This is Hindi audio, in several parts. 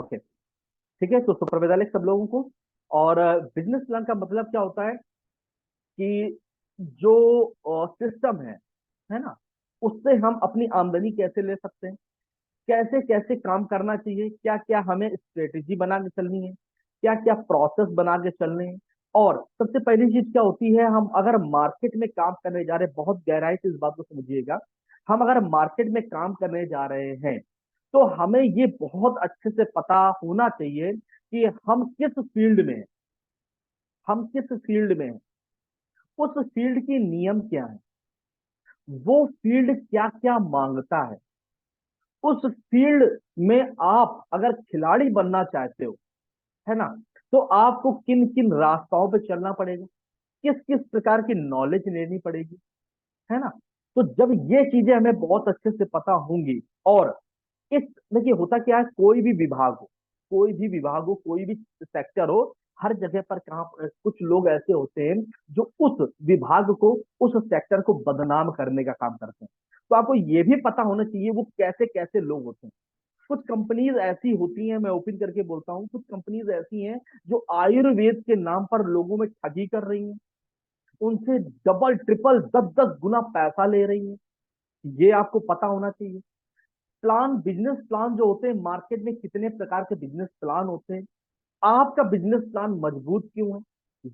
ओके। ठीक है, तो सुप्रभात सब लोगों को। और बिजनेस प्लान का मतलब क्या होता है कि जो सिस्टम है ना, उससे हम अपनी आमदनी कैसे ले सकते हैं, कैसे कैसे काम करना चाहिए, क्या क्या हमें स्ट्रेटेजी बना के चलनी है, क्या क्या प्रोसेस बना के चलने हैं। और सबसे पहली चीज क्या होती है, हम अगर मार्केट में काम करने जा रहे हैं, बहुत गहराई से इस बात को समझिएगा। हम अगर मार्केट में काम करने जा रहे हैं तो हमें ये बहुत अच्छे से पता होना चाहिए कि हम किस फील्ड में हैं, हम किस फील्ड में हैं, उस फील्ड के नियम क्या है, वो फील्ड क्या क्या मांगता है। उस फील्ड में आप अगर खिलाड़ी बनना चाहते हो, है ना, तो आपको किन किन रास्ताओं पे चलना पड़ेगा, किस किस प्रकार की नॉलेज लेनी पड़ेगी, है ना। तो जब ये चीजें हमें बहुत अच्छे से पता होंगी, और इस देखिए होता क्या है, कोई भी विभाग हो, कोई भी विभाग हो, कोई भी सेक्टर हो, हर जगह पर कहाँ कुछ लोग ऐसे होते हैं जो उस विभाग को, उस सेक्टर को बदनाम करने का काम करते हैं। तो आपको ये भी पता होना चाहिए वो कैसे कैसे लोग होते हैं। कुछ कंपनीज ऐसी होती हैं, मैं ओपन करके बोलता हूँ, कुछ कंपनीज ऐसी हैं जो आयुर्वेद के नाम पर लोगों में ठगी कर रही हैं, उनसे डबल ट्रिपल 10-10 गुना पैसा ले रही हैं। ये आपको पता होना चाहिए। प्लान, बिजनेस प्लान जो होते हैं, मार्केट में कितने प्रकार के बिजनेस प्लान होते हैं, आपका बिजनेस प्लान मजबूत क्यों है,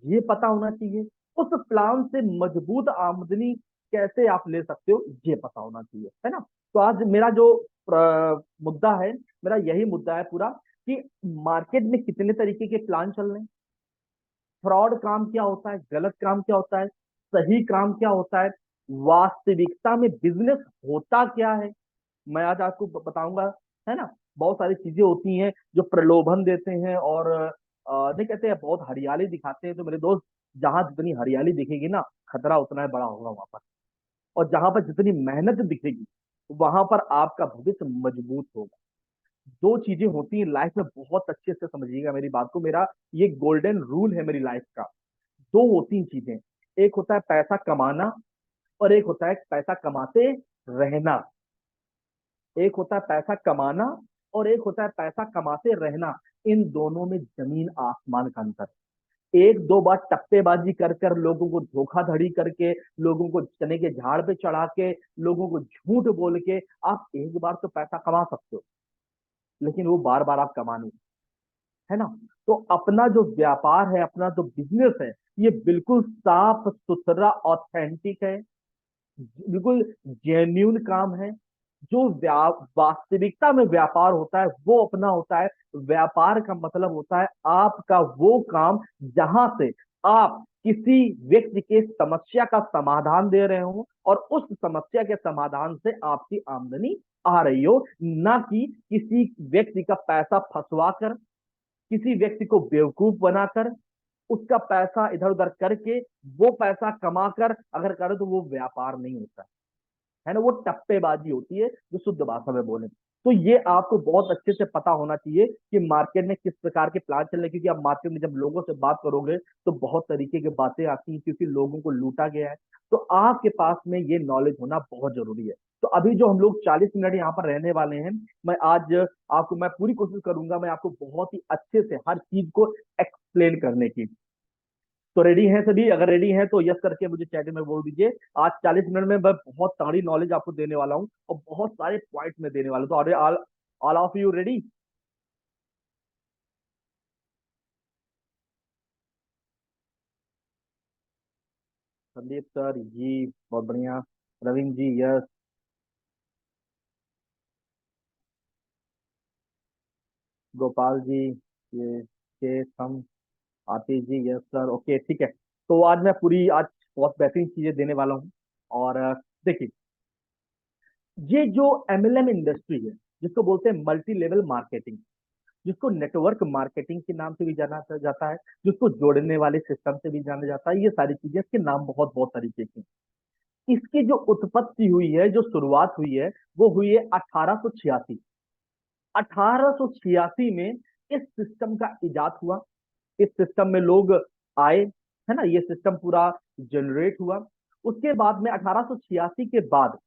ये पता होना चाहिए। उस प्लान से मजबूत आमदनी कैसे आप ले सकते हो, ये पता होना चाहिए, है ना। तो आज मेरा जो मुद्दा है, मेरा यही मुद्दा है पूरा, कि मार्केट में कितने तरीके के प्लान चल रहे हैं, फ्रॉड काम क्या होता है, गलत काम क्या होता है, सही काम क्या होता है, वास्तविकता में बिजनेस होता क्या है, मैं आज आपको बताऊंगा, है ना। बहुत सारी चीजें होती हैं जो प्रलोभन देते हैं, और नहीं कहते हैं बहुत हरियाली दिखाते हैं, तो मेरे दोस्त, जहां जितनी हरियाली दिखेगी ना, खतरा उतना ही बड़ा होगा वहां पर। और जहां पर जितनी मेहनत दिखेगी, वहां पर आपका भविष्य मजबूत होगा। दो चीजें होती हैं लाइफ में, बहुत अच्छे से समझिएगा मेरी बात को, मेरा ये गोल्डन रूल है मेरी लाइफ का। दो होती हैं चीजें, एक होता है पैसा कमाना, और एक होता है पैसा कमाते रहना। एक होता है पैसा कमाना, और एक होता है पैसा कमाते रहना। इन दोनों में जमीन आसमान का अंतर है। एक दो बार टप्पेबाजी कर कर, लोगों को धोखाधड़ी करके, लोगों को चने के झाड़ पे चढ़ा के, लोगों को झूठ बोल के आप एक बार तो पैसा कमा सकते हो, लेकिन वो बार बार आप कमा नहीं, है ना। तो अपना जो व्यापार है, अपना जो बिजनेस है, ये बिल्कुल साफ सुथरा ऑथेंटिक है, बिल्कुल जेन्यून काम है। जो वास्तविकता में व्यापार होता है वो अपना होता है। व्यापार का मतलब होता है आपका वो काम जहां से आप किसी व्यक्ति के समस्या का समाधान दे रहे हो, और उस समस्या के समाधान से आपकी आमदनी आ रही हो, ना कि किसी व्यक्ति का पैसा फंसवा कर, किसी व्यक्ति को बेवकूफ बनाकर, उसका पैसा इधर उधर करके वो पैसा कमा कर अगर करे, तो वो व्यापार नहीं होता है ना, वो टप्पेबाजी होती है, जो शुद्ध भाषा में बोले। तो ये आपको बहुत अच्छे से पता होना चाहिए कि मार्केट में किस प्रकार के प्लान चल रहे हैं, क्योंकि आप मार्केट में जब लोगों से बात करोगे तो बहुत तरीके की बातें आती हैं, क्योंकि लोगों को लूटा गया है। तो आपके पास में ये नॉलेज होना बहुत जरूरी है। तो अभी जो हम लोग 40 मिनट यहाँ पर रहने वाले हैं, मैं आज आपको, मैं पूरी कोशिश करूंगा मैं आपको बहुत ही अच्छे से हर चीज को एक्सप्लेन करने की। तो रेडी हैं सभी? अगर रेडी हैं तो यस करके मुझे चैट में बोल दीजिए। आज 40 मिनट में मैं बहुत तगड़ी नॉलेज आपको देने वाला हूँ, और बहुत सारे पॉइंट में देने वाला हूँ। तो अरे, all all of you ready? Sandeep sir ji, बहुत बढ़िया। रविंद्र जी यस। गोपाल जी, ये शेष हम, Atish ji yes sir, okay ठीक है। तो आज मैं पूरी, आज बहुत बेहतरीन चीजें देने वाला हूँ। और देखिए, ये जो एमएलएम इंडस्ट्री है, जिसको बोलते हैं मल्टी लेवल मार्केटिंग, जिसको नेटवर्क मार्केटिंग के नाम से भी जाना जाता है, जिसको जोड़ने वाले सिस्टम से भी जाना जाता है, ये सारी चीजें, इसके नाम बहुत बहुत तरीके के हैं। इसकी जो उत्पत्ति हुई है, जो शुरुआत हुई है, वो हुई है 1886। 1886 में इस सिस्टम का इजाद हुआ। इस सिस्टम में लोग आए, है ना, ये सिस्टम पूरा जनरेट हुआ। उसके बाद में 1886 के बाद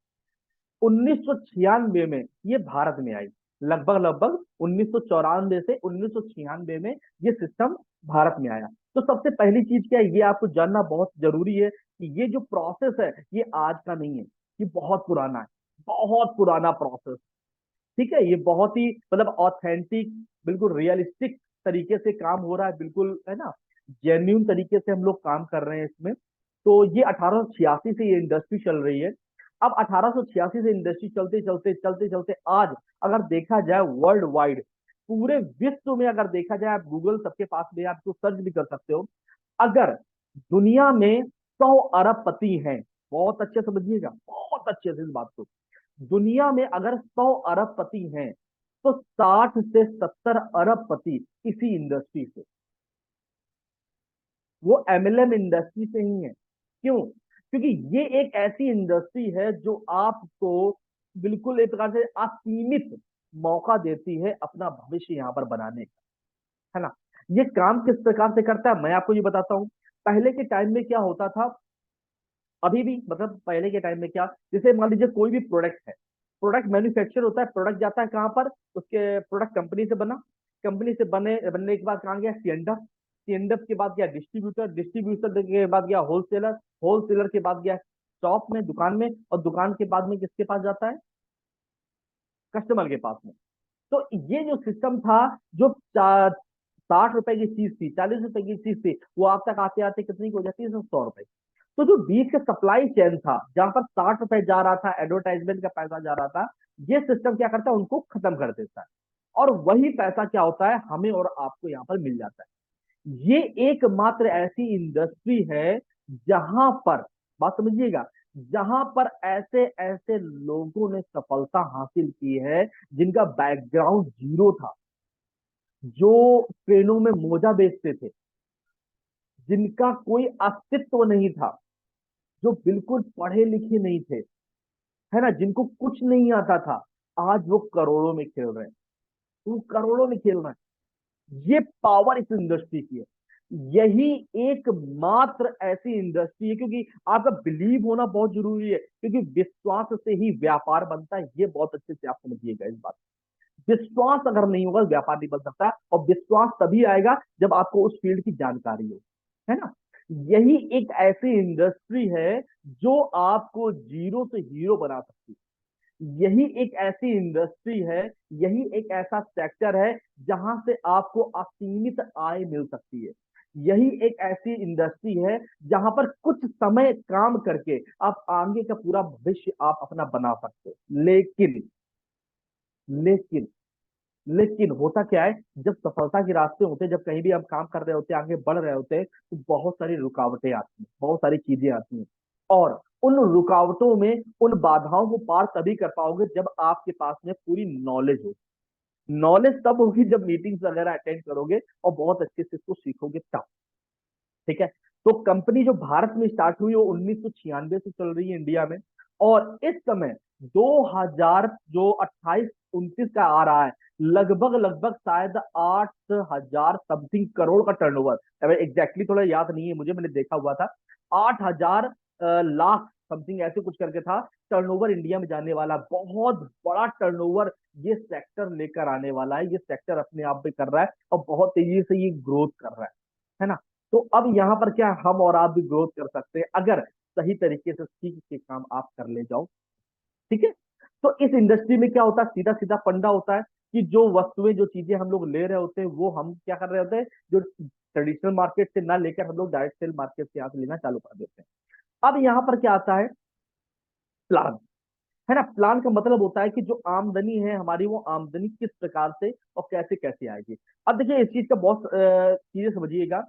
1996 में ये भारत में आई। लगभग लगभग 1994 से 1996 में ये सिस्टम भारत में आया। तो सबसे पहली चीज क्या है, ये आपको जानना बहुत जरूरी है कि ये जो प्रोसेस है ये आज का नहीं है, ये बहुत पुराना है, बहुत पुराना प्रोसेस। ठीक है, ये बहुत ही मतलब ऑथेंटिक, बिल्कुल रियलिस्टिक तरीके से काम हो रहा है, बिल्कुल है ना, जेन्यून तरीके से हम लोग काम कर रहे हैं इसमें। तो ये 1886 से ये इंडस्ट्री चल रही है। अब 1886 से इंडस्ट्री चलते चलते चलते चलते आज अगर देखा जाए वर्ल्ड वाइड, पूरे विश्व में अगर देखा जाए, आप गूगल सबके पास में, आप इसको सर्च भी कर सकते हो। अगर दुनिया में 100 अरबपति हैं, बहुत अच्छे समझिएगा, बहुत अच्छे से इस बात को, दुनिया में अगर 100 अरबपति हैं तो 60 से 70 अरबपति इसी इंडस्ट्री से, वो एमएलएम इंडस्ट्री से ही है। क्यों? क्योंकि ये एक ऐसी इंडस्ट्री है जो आपको बिल्कुल एक प्रकार से असीमित मौका देती है अपना भविष्य यहाँ पर बनाने का, है ना। ये काम किस प्रकार से करता है मैं आपको ये बताता हूँ। पहले के टाइम में क्या होता था, अभी भी मतलब पहले के टाइम में क्या, जैसे मान लीजिए कोई भी प्रोडक्ट है, प्रोडक्ट मैन्युफैक्चर होता है, प्रोडक्ट जाता है कहाँ पर, उसके प्रोडक्ट कंपनी से बना, कंपनी से बनने के बाद कहाँ गया, सीएनडएफ, सीएनडएफ के बाद गया डिस्ट्रीब्यूटर, डिस्ट्रीब्यूटर के बाद गया होलसेलर, होलसेलर के बाद गया शॉप में, दुकान में, और दुकान के बाद में किसके पास जाता है, कस्टमर के पास में। तो ये जो सिस्टम था, जो 60 रुपए की चीज थी, 40 रुपए की चीज थी, वो आप तक आते आते कितनी की हो जाती है, 100 रुपए। तो जो बीच का सप्लाई चेन था, जहां पर 60 रुपए जा रहा था, एडवर्टाइजमेंट का पैसा जा रहा था, ये सिस्टम क्या करता है, उनको खत्म कर देता है। और वही पैसा क्या होता है, हमें और आपको यहाँ पर मिल जाता है। ये एकमात्र ऐसी इंडस्ट्री है जहां पर, बात समझिएगा, जहां पर ऐसे ऐसे लोगों ने सफलता हासिल की है जिनका बैकग्राउंड जीरो था, जो ट्रेनों में मोजा बेचते थे, जिनका कोई अस्तित्व नहीं था, जो बिल्कुल पढ़े लिखे नहीं थे, है ना, जिनको कुछ नहीं आता था, आज वो करोड़ों में खेल रहे हैं, वो करोड़ों में खेल रहे हैं। ये पावर इस इंडस्ट्री की है। यही एकमात्र ऐसी इंडस्ट्री है, क्योंकि आपका बिलीव होना बहुत जरूरी है, क्योंकि विश्वास से ही व्यापार बनता है, ये बहुत अच्छे से आप समझिएगा इस बात। विश्वास अगर नहीं होगा व्यापार नहीं बन सकता, और विश्वास तभी आएगा जब आपको उस फील्ड की जानकारी हो, है ना। यही एक ऐसी इंडस्ट्री है जो आपको जीरो से हीरो बना सकती है। यही एक ऐसी इंडस्ट्री है, यही एक ऐसा सेक्टर है जहां से आपको असीमित आय मिल सकती है। यही एक ऐसी इंडस्ट्री है जहां पर कुछ समय काम करके आप आगे का पूरा भविष्य आप अपना बना सकते हो। लेकिन लेकिन होता क्या है, जब सफलता के रास्ते होते हैं, जब कहीं भी हम काम कर रहे होते हैं, आगे बढ़ रहे होते हैं, तो बहुत सारी रुकावटें आती हैं, बहुत सारी चीजें आती हैं। और उन रुकावटों में, उन बाधाओं को पार तभी कर पाओगे जब आपके पास में पूरी नॉलेज हो। नॉलेज तब होगी जब मीटिंग्स वगैरह अटेंड करोगे और बहुत अच्छे से इसको सीखोगे तब। ठीक है। तो कंपनी जो भारत में स्टार्ट हुई वो 1996 से चल रही है इंडिया में। और इस समय 2000 जो 28-29 का आ रहा है, लगभग लगभग शायद 8,000 समथिंग करोड़ का टर्नओवर, अब एग्जैक्टली थोड़ा याद नहीं है मुझे, मैंने देखा हुआ था, 8,000 लाख समथिंग ऐसे कुछ करके था टर्नओवर इंडिया में जाने वाला, बहुत बड़ा टर्नओवर ये सेक्टर लेकर आने वाला है। ये सेक्टर अपने आप में कर रहा है और बहुत तेजी से ये ग्रोथ कर रहा है ना। तो अब यहाँ पर क्या, हम और आप भी ग्रोथ कर सकते हैं अगर सही तरीके से सीख के काम आप कर ले जाओ। ठीक है। तो इस इंडस्ट्री में क्या होता है, सीधा सीधा फंडा होता है कि जो वस्तुएं, जो चीजें हम लोग ले रहे होते हैं, वो हम क्या कर रहे होते हैं, जो ट्रेडिशनल मार्केट से ना लेकर हम लोग डायरेक्ट सेल मार्केट से यहाँ से लेना चालू कर देते हैं। अब यहाँ पर क्या आता है, प्लान, है ना। प्लान का मतलब होता है कि जो आमदनी है हमारी, वो आमदनी किस प्रकार से और कैसे कैसे आएगी। अब देखिए इस चीज का बहुत चीजें समझिएगा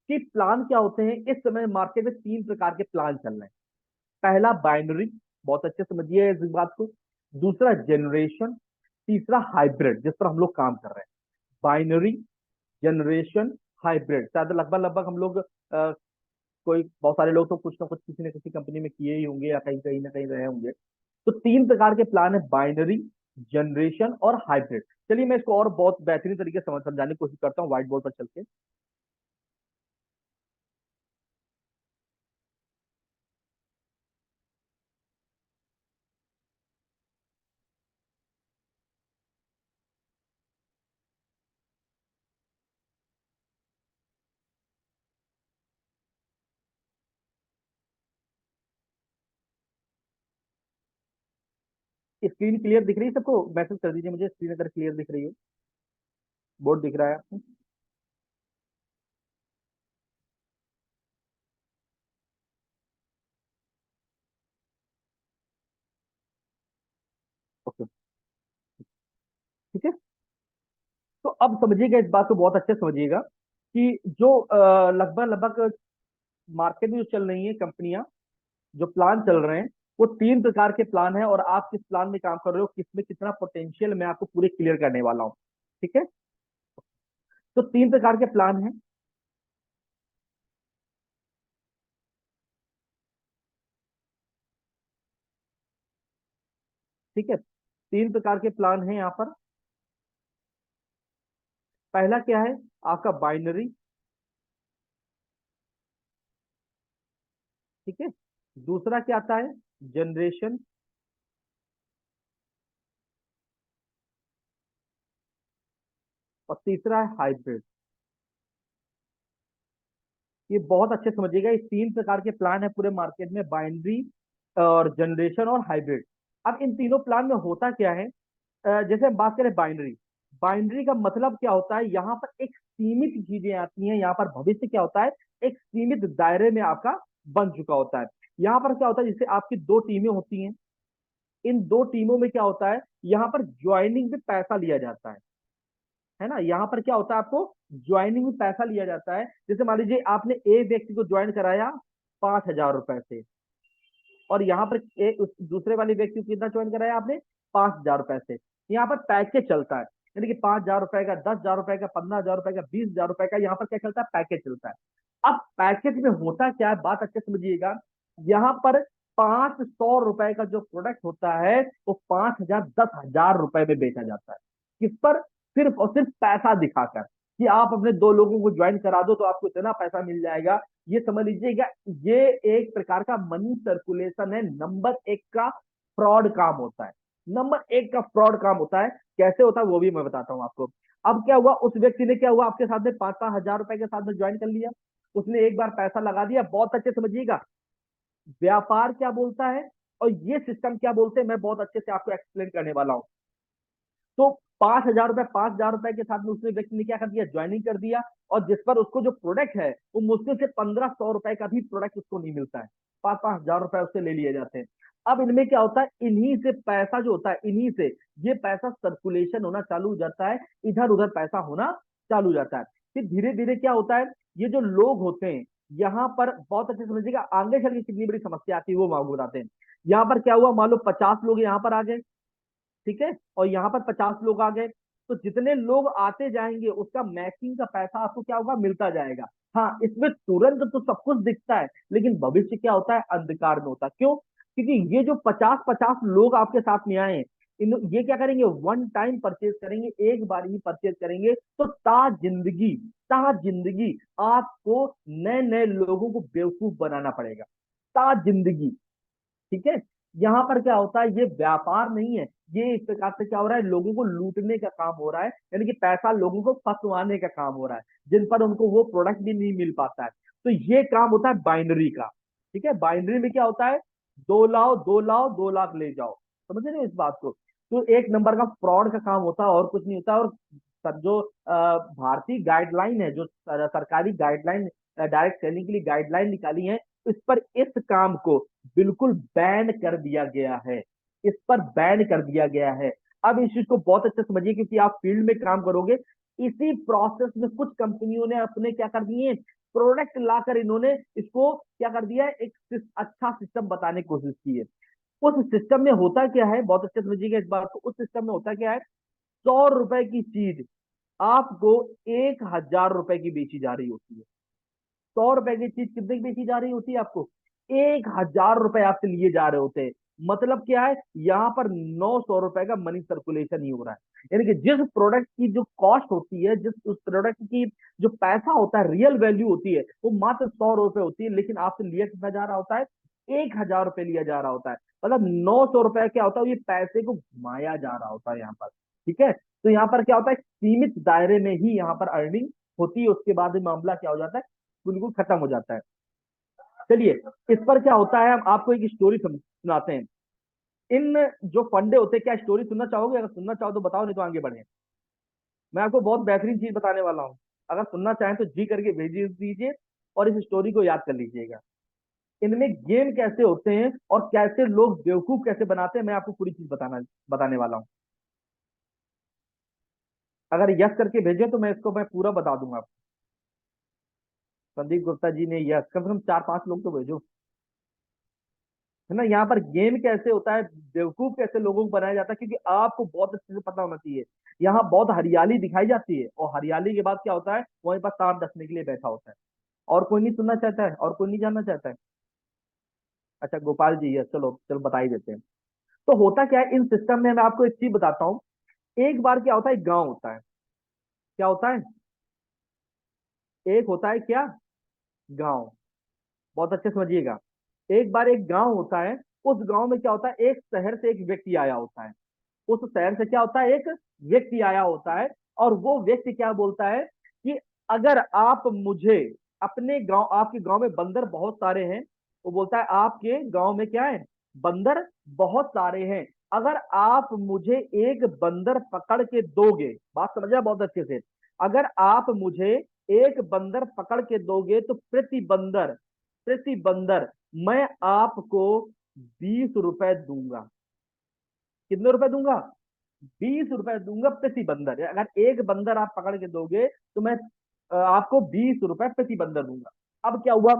कि प्लान क्या होते हैं। इस समय मार्केट में 3 प्रकार के प्लान चल रहे हैं। पहला बाइनरी, बहुत अच्छे से समझिए इस बात को। दूसरा जनरेशन, तीसरा हाइब्रिड, जिस पर हम लोग काम कर रहे हैं। बाइनरी, जनरेशन, हाइब्रिड, शायद लगभग लगभग हम लोग कोई बहुत सारे लोग तो कुछ ना कुछ किसी न किसी कंपनी में किए ही होंगे या कहीं कहीं ना कहीं रहे होंगे। तो 3 प्रकार के प्लान है, बाइनरी, जनरेशन और हाइब्रिड। चलिए मैं इसको और बहुत बेहतरीन तरीके से समझाने की कोशिश करता हूँ व्हाइट बोर्ड पर चल के। स्क्रीन क्लियर दिख रही है सबको? मैसेज कर दीजिए मुझे स्क्रीन अगर क्लियर दिख रही हो। बोर्ड दिख रहा है आपको? ओके, ठीक है। तो अब समझिएगा, इस बात को बहुत अच्छे से समझिएगा कि जो लगभग लगभग मार्केट में जो चल रही है कंपनियां, जो प्लान चल रहे हैं, वो तीन प्रकार के प्लान है, और आप किस प्लान में काम कर रहे हो, किसमें कितना पोटेंशियल, मैं आपको पूरे क्लियर करने वाला हूँ। ठीक है। तो तीन प्रकार के प्लान है। ठीक है, तीन प्रकार के प्लान है यहाँ पर। पहला क्या है? आपका बाइनरी। ठीक है। दूसरा क्या आता है? जनरेशन। और तीसरा है हाइब्रिड। ये बहुत अच्छे समझिएगा, ये तीन प्रकार के प्लान है पूरे मार्केट में, बाइनरी और जनरेशन और हाइब्रिड। अब इन तीनों प्लान में होता क्या है? जैसे हम बात करें बाइनरी, बाइनरी का मतलब क्या होता है? यहाँ पर एक सीमित चीजें आती हैं, यहाँ पर भविष्य क्या होता है, एक सीमित दायरे में आपका बन चुका होता है। यहाँ पर क्या होता है, जैसे आपकी दो टीमें होती हैं, इन दो टीमों में क्या होता है, यहाँ पर ज्वाइनिंग पे पैसा लिया जाता है ना। यहाँ पर क्या होता है, आपको ज्वाइनिंग में पैसा लिया जाता है। जैसे मान लीजिए आपने ए व्यक्ति को ज्वाइन कराया 5,000 रुपए से, और यहाँ पर उस दूसरे वाले व्यक्ति को कितना ज्वाइन कराया आपने? 5,000 रुपए से। यहाँ पर पैकेज चलता है, यानी कि 5,000 रुपए का, 10,000 रुपए का, 15,000 रुपए का, 20,000 रुपए का, यहाँ पर क्या चलता है? पैकेज चलता है। अब पैकेज में होता क्या है, बात अच्छे से समझिएगा। यहाँ पर 500 रुपए का जो प्रोडक्ट होता है, वो 5,000, 10,000 रुपए में बेचा जाता है। किस पर? सिर्फ और सिर्फ पैसा दिखाकर, कि आप अपने दो लोगों को ज्वाइन करा दो तो आपको इतना पैसा मिल जाएगा। ये समझ लीजिएगा, ये एक प्रकार का मनी सर्कुलेशन है, नंबर एक का फ्रॉड काम होता है। नंबर एक का फ्रॉड काम होता है। कैसे होता है वो भी मैं बताता हूँ आपको। अब क्या हुआ, उस व्यक्ति ने क्या हुआ, आपके साथ में 5,000 रुपए के साथ में ज्वाइन कर लिया। उसने एक बार पैसा लगा दिया। बहुत अच्छे समझिएगा, व्यापार क्या बोलता है और ये सिस्टम क्या बोलते हैं, मैं बहुत अच्छे से आपको एक्सप्लेन करने वाला हूँ। तो 5,000 रुपए, 5,000 रुपए के साथ में उसने व्यक्ति ने क्या कर दिया, ज्वाइनिंग कर दिया। और जिस पर उसको जो प्रोडक्ट है, वो मुश्किल से 1,500 रुपए का भी प्रोडक्ट उसको नहीं मिलता है, 5,000 रुपए उससे ले लिए जाते हैं। अब इनमें क्या होता है, इन्हीं से पैसा जो होता है, इन्हीं से ये पैसा सर्कुलेशन होना चालू हो जाता है, इधर उधर पैसा होना चालू हो जाता है। फिर धीरे धीरे क्या होता है, ये जो लोग होते हैं, यहाँ पर बहुत अच्छे से समझिएगा, आगे चल के कितनी बड़ी समस्या आती है वो मैं आपको बताते हैं। यहाँ पर क्या हुआ, मान लो 50 लोग यहाँ पर आ गए। ठीक है, और यहाँ पर 50 लोग आ गए। तो जितने लोग आते जाएंगे, उसका मैचिंग का पैसा आपको क्या होगा, मिलता जाएगा। हाँ, इसमें तुरंत तो सब कुछ दिखता है, लेकिन भविष्य क्या होता है, अंधकार में होता है। क्यों? क्योंकि ये जो 50-50 लोग आपके साथ में आए, इन ये क्या करेंगे, वन टाइम परचेज करेंगे, एक बार ही परचेज करेंगे। तो ता जिंदगी आपको नए नए लोगों को बेवकूफ बनाना पड़ेगा, ता जिंदगी। ठीक है। यहाँ पर क्या होता है, ये व्यापार नहीं है, ये इस प्रकार से क्या हो रहा है, लोगों को लूटने का काम हो रहा है, यानी कि पैसा लोगों को फंसवाने का काम हो रहा है, जिन पर उनको वो प्रोडक्ट भी नहीं मिल पाता है। तो ये काम होता है बाइनरी का। ठीक है, बाइनरी में क्या होता है, 2 लाओ 2 लाओ 2 लाख ले जाओ। समझ रहे हो इस बात को? तो एक नंबर का फ्रॉड का काम होता है, और कुछ नहीं होता। और सर जो भारतीय गाइडलाइन है, जो सरकारी गाइडलाइन, डायरेक्ट सेलिंग के लिए गाइडलाइन निकाली है, इस पर इस काम को बिल्कुल बैन कर दिया गया है। इस पर बैन कर दिया गया है। अब इस चीज को बहुत अच्छे से समझिए, क्योंकि आप फील्ड में काम करोगे। इसी प्रोसेस में कुछ कंपनियों ने अपने क्या कर दिए, प्रोडक्ट लाकर इन्होंने इसको क्या कर दिया है, एक अच्छा सिस्टम बताने की कोशिश की है। उस सिस्टम में होता क्या है, बहुत अच्छे से समझिएगा इस बात को। उस सिस्टम में होता क्या है, 100 रुपए की चीज आपको 1,000 रुपए की बेची जा रही होती है। 100 रुपए की चीज कितने की बेची जा रही होती है आपको? 1,000 रुपए आपसे लिए जा रहे होते हैं। मतलब क्या है, यहाँ पर 900 रुपए का मनी सर्कुलेशन ही हो रहा है। यानी कि जिस प्रोडक्ट की जो कॉस्ट होती है, जिस उस प्रोडक्ट की जो पैसा होता है, रियल वैल्यू होती है, वो मात्र 100 रुपए होती है, लेकिन आपसे लिया कितना जा रहा होता है, 1,000 रुपए लिया जा रहा होता है। मतलब 900 रुपए क्या होता है, ये पैसे को घुमाया जा रहा होता है यहाँ पर। ठीक है। तो यहाँ पर क्या होता है, सीमित दायरे में ही यहाँ पर अर्निंग होती है, उसके बाद मामला क्या हो जाता है, बिल्कुल खत्म हो जाता है। चलिए, इस पर क्या होता है, हम आपको एक स्टोरी सुनाते हैं। इन जो फंडे होते हैं, क्या स्टोरी सुनना चाहोगे? अगर सुनना चाहो तो बताओ, नहीं तो आगे बढ़े। मैं आपको बहुत बेहतरीन चीज बताने वाला हूँ। अगर सुनना चाहें तो जी करके भेज दीजिए और इस स्टोरी को याद कर लीजिएगा। इनमें गेम कैसे होते हैं और कैसे लोग बेवकूफ कैसे बनाते हैं, मैं आपको पूरी चीज बताने वाला हूँ। अगर यस करके भेजे तो मैं पूरा बता दूंगा आपको। संदीप गुप्ता जी ने यस, कम से कम 4-5 लोग तो भेजो, है ना। यहाँ पर गेम कैसे होता है, बेवकूफ कैसे लोगों को बनाया जाता है, क्योंकि आपको बहुत अच्छे से पता होना चाहिए। यहाँ बहुत हरियाली दिखाई जाती है और हरियाली के बाद क्या होता है, वहीं पर सांप डसने के लिए बैठा होता है। और कोई नहीं सुनना चाहता है? और कोई नहीं जानना चाहता है? अच्छा, गोपाल जी, यस, चलो चलो बता ही देते हैं। तो होता क्या है इन सिस्टम में, मैं आपको एक चीज बताता हूँ। एक बार क्या होता है, एक गांव होता है। क्या होता है? एक होता है क्या? गांव। बहुत अच्छे से समझिएगा। एक बार एक गांव होता है। उस गांव में क्या होता है, एक शहर से एक व्यक्ति आया होता है। उस शहर से क्या होता है, एक व्यक्ति आया होता है। और वो व्यक्ति क्या बोलता है कि अगर आप मुझे अपने गांव, आपके गांव में बंदर बहुत सारे हैं। वो बोलता है आपके गांव में क्या है, बंदर बहुत सारे हैं। अगर आप मुझे एक बंदर पकड़ के दोगे, बात समझा बहुत अच्छे से, अगर आप मुझे एक बंदर पकड़ के दोगे तो प्रति बंदर मैं आपको 20 रुपए दूंगा। कितने रुपए दूंगा? 20 रुपए दूंगा प्रति बंदर। अगर एक बंदर आप पकड़ के दोगे तो मैं आपको 20 रुपए प्रति बंदर दूंगा। अब क्या हुआ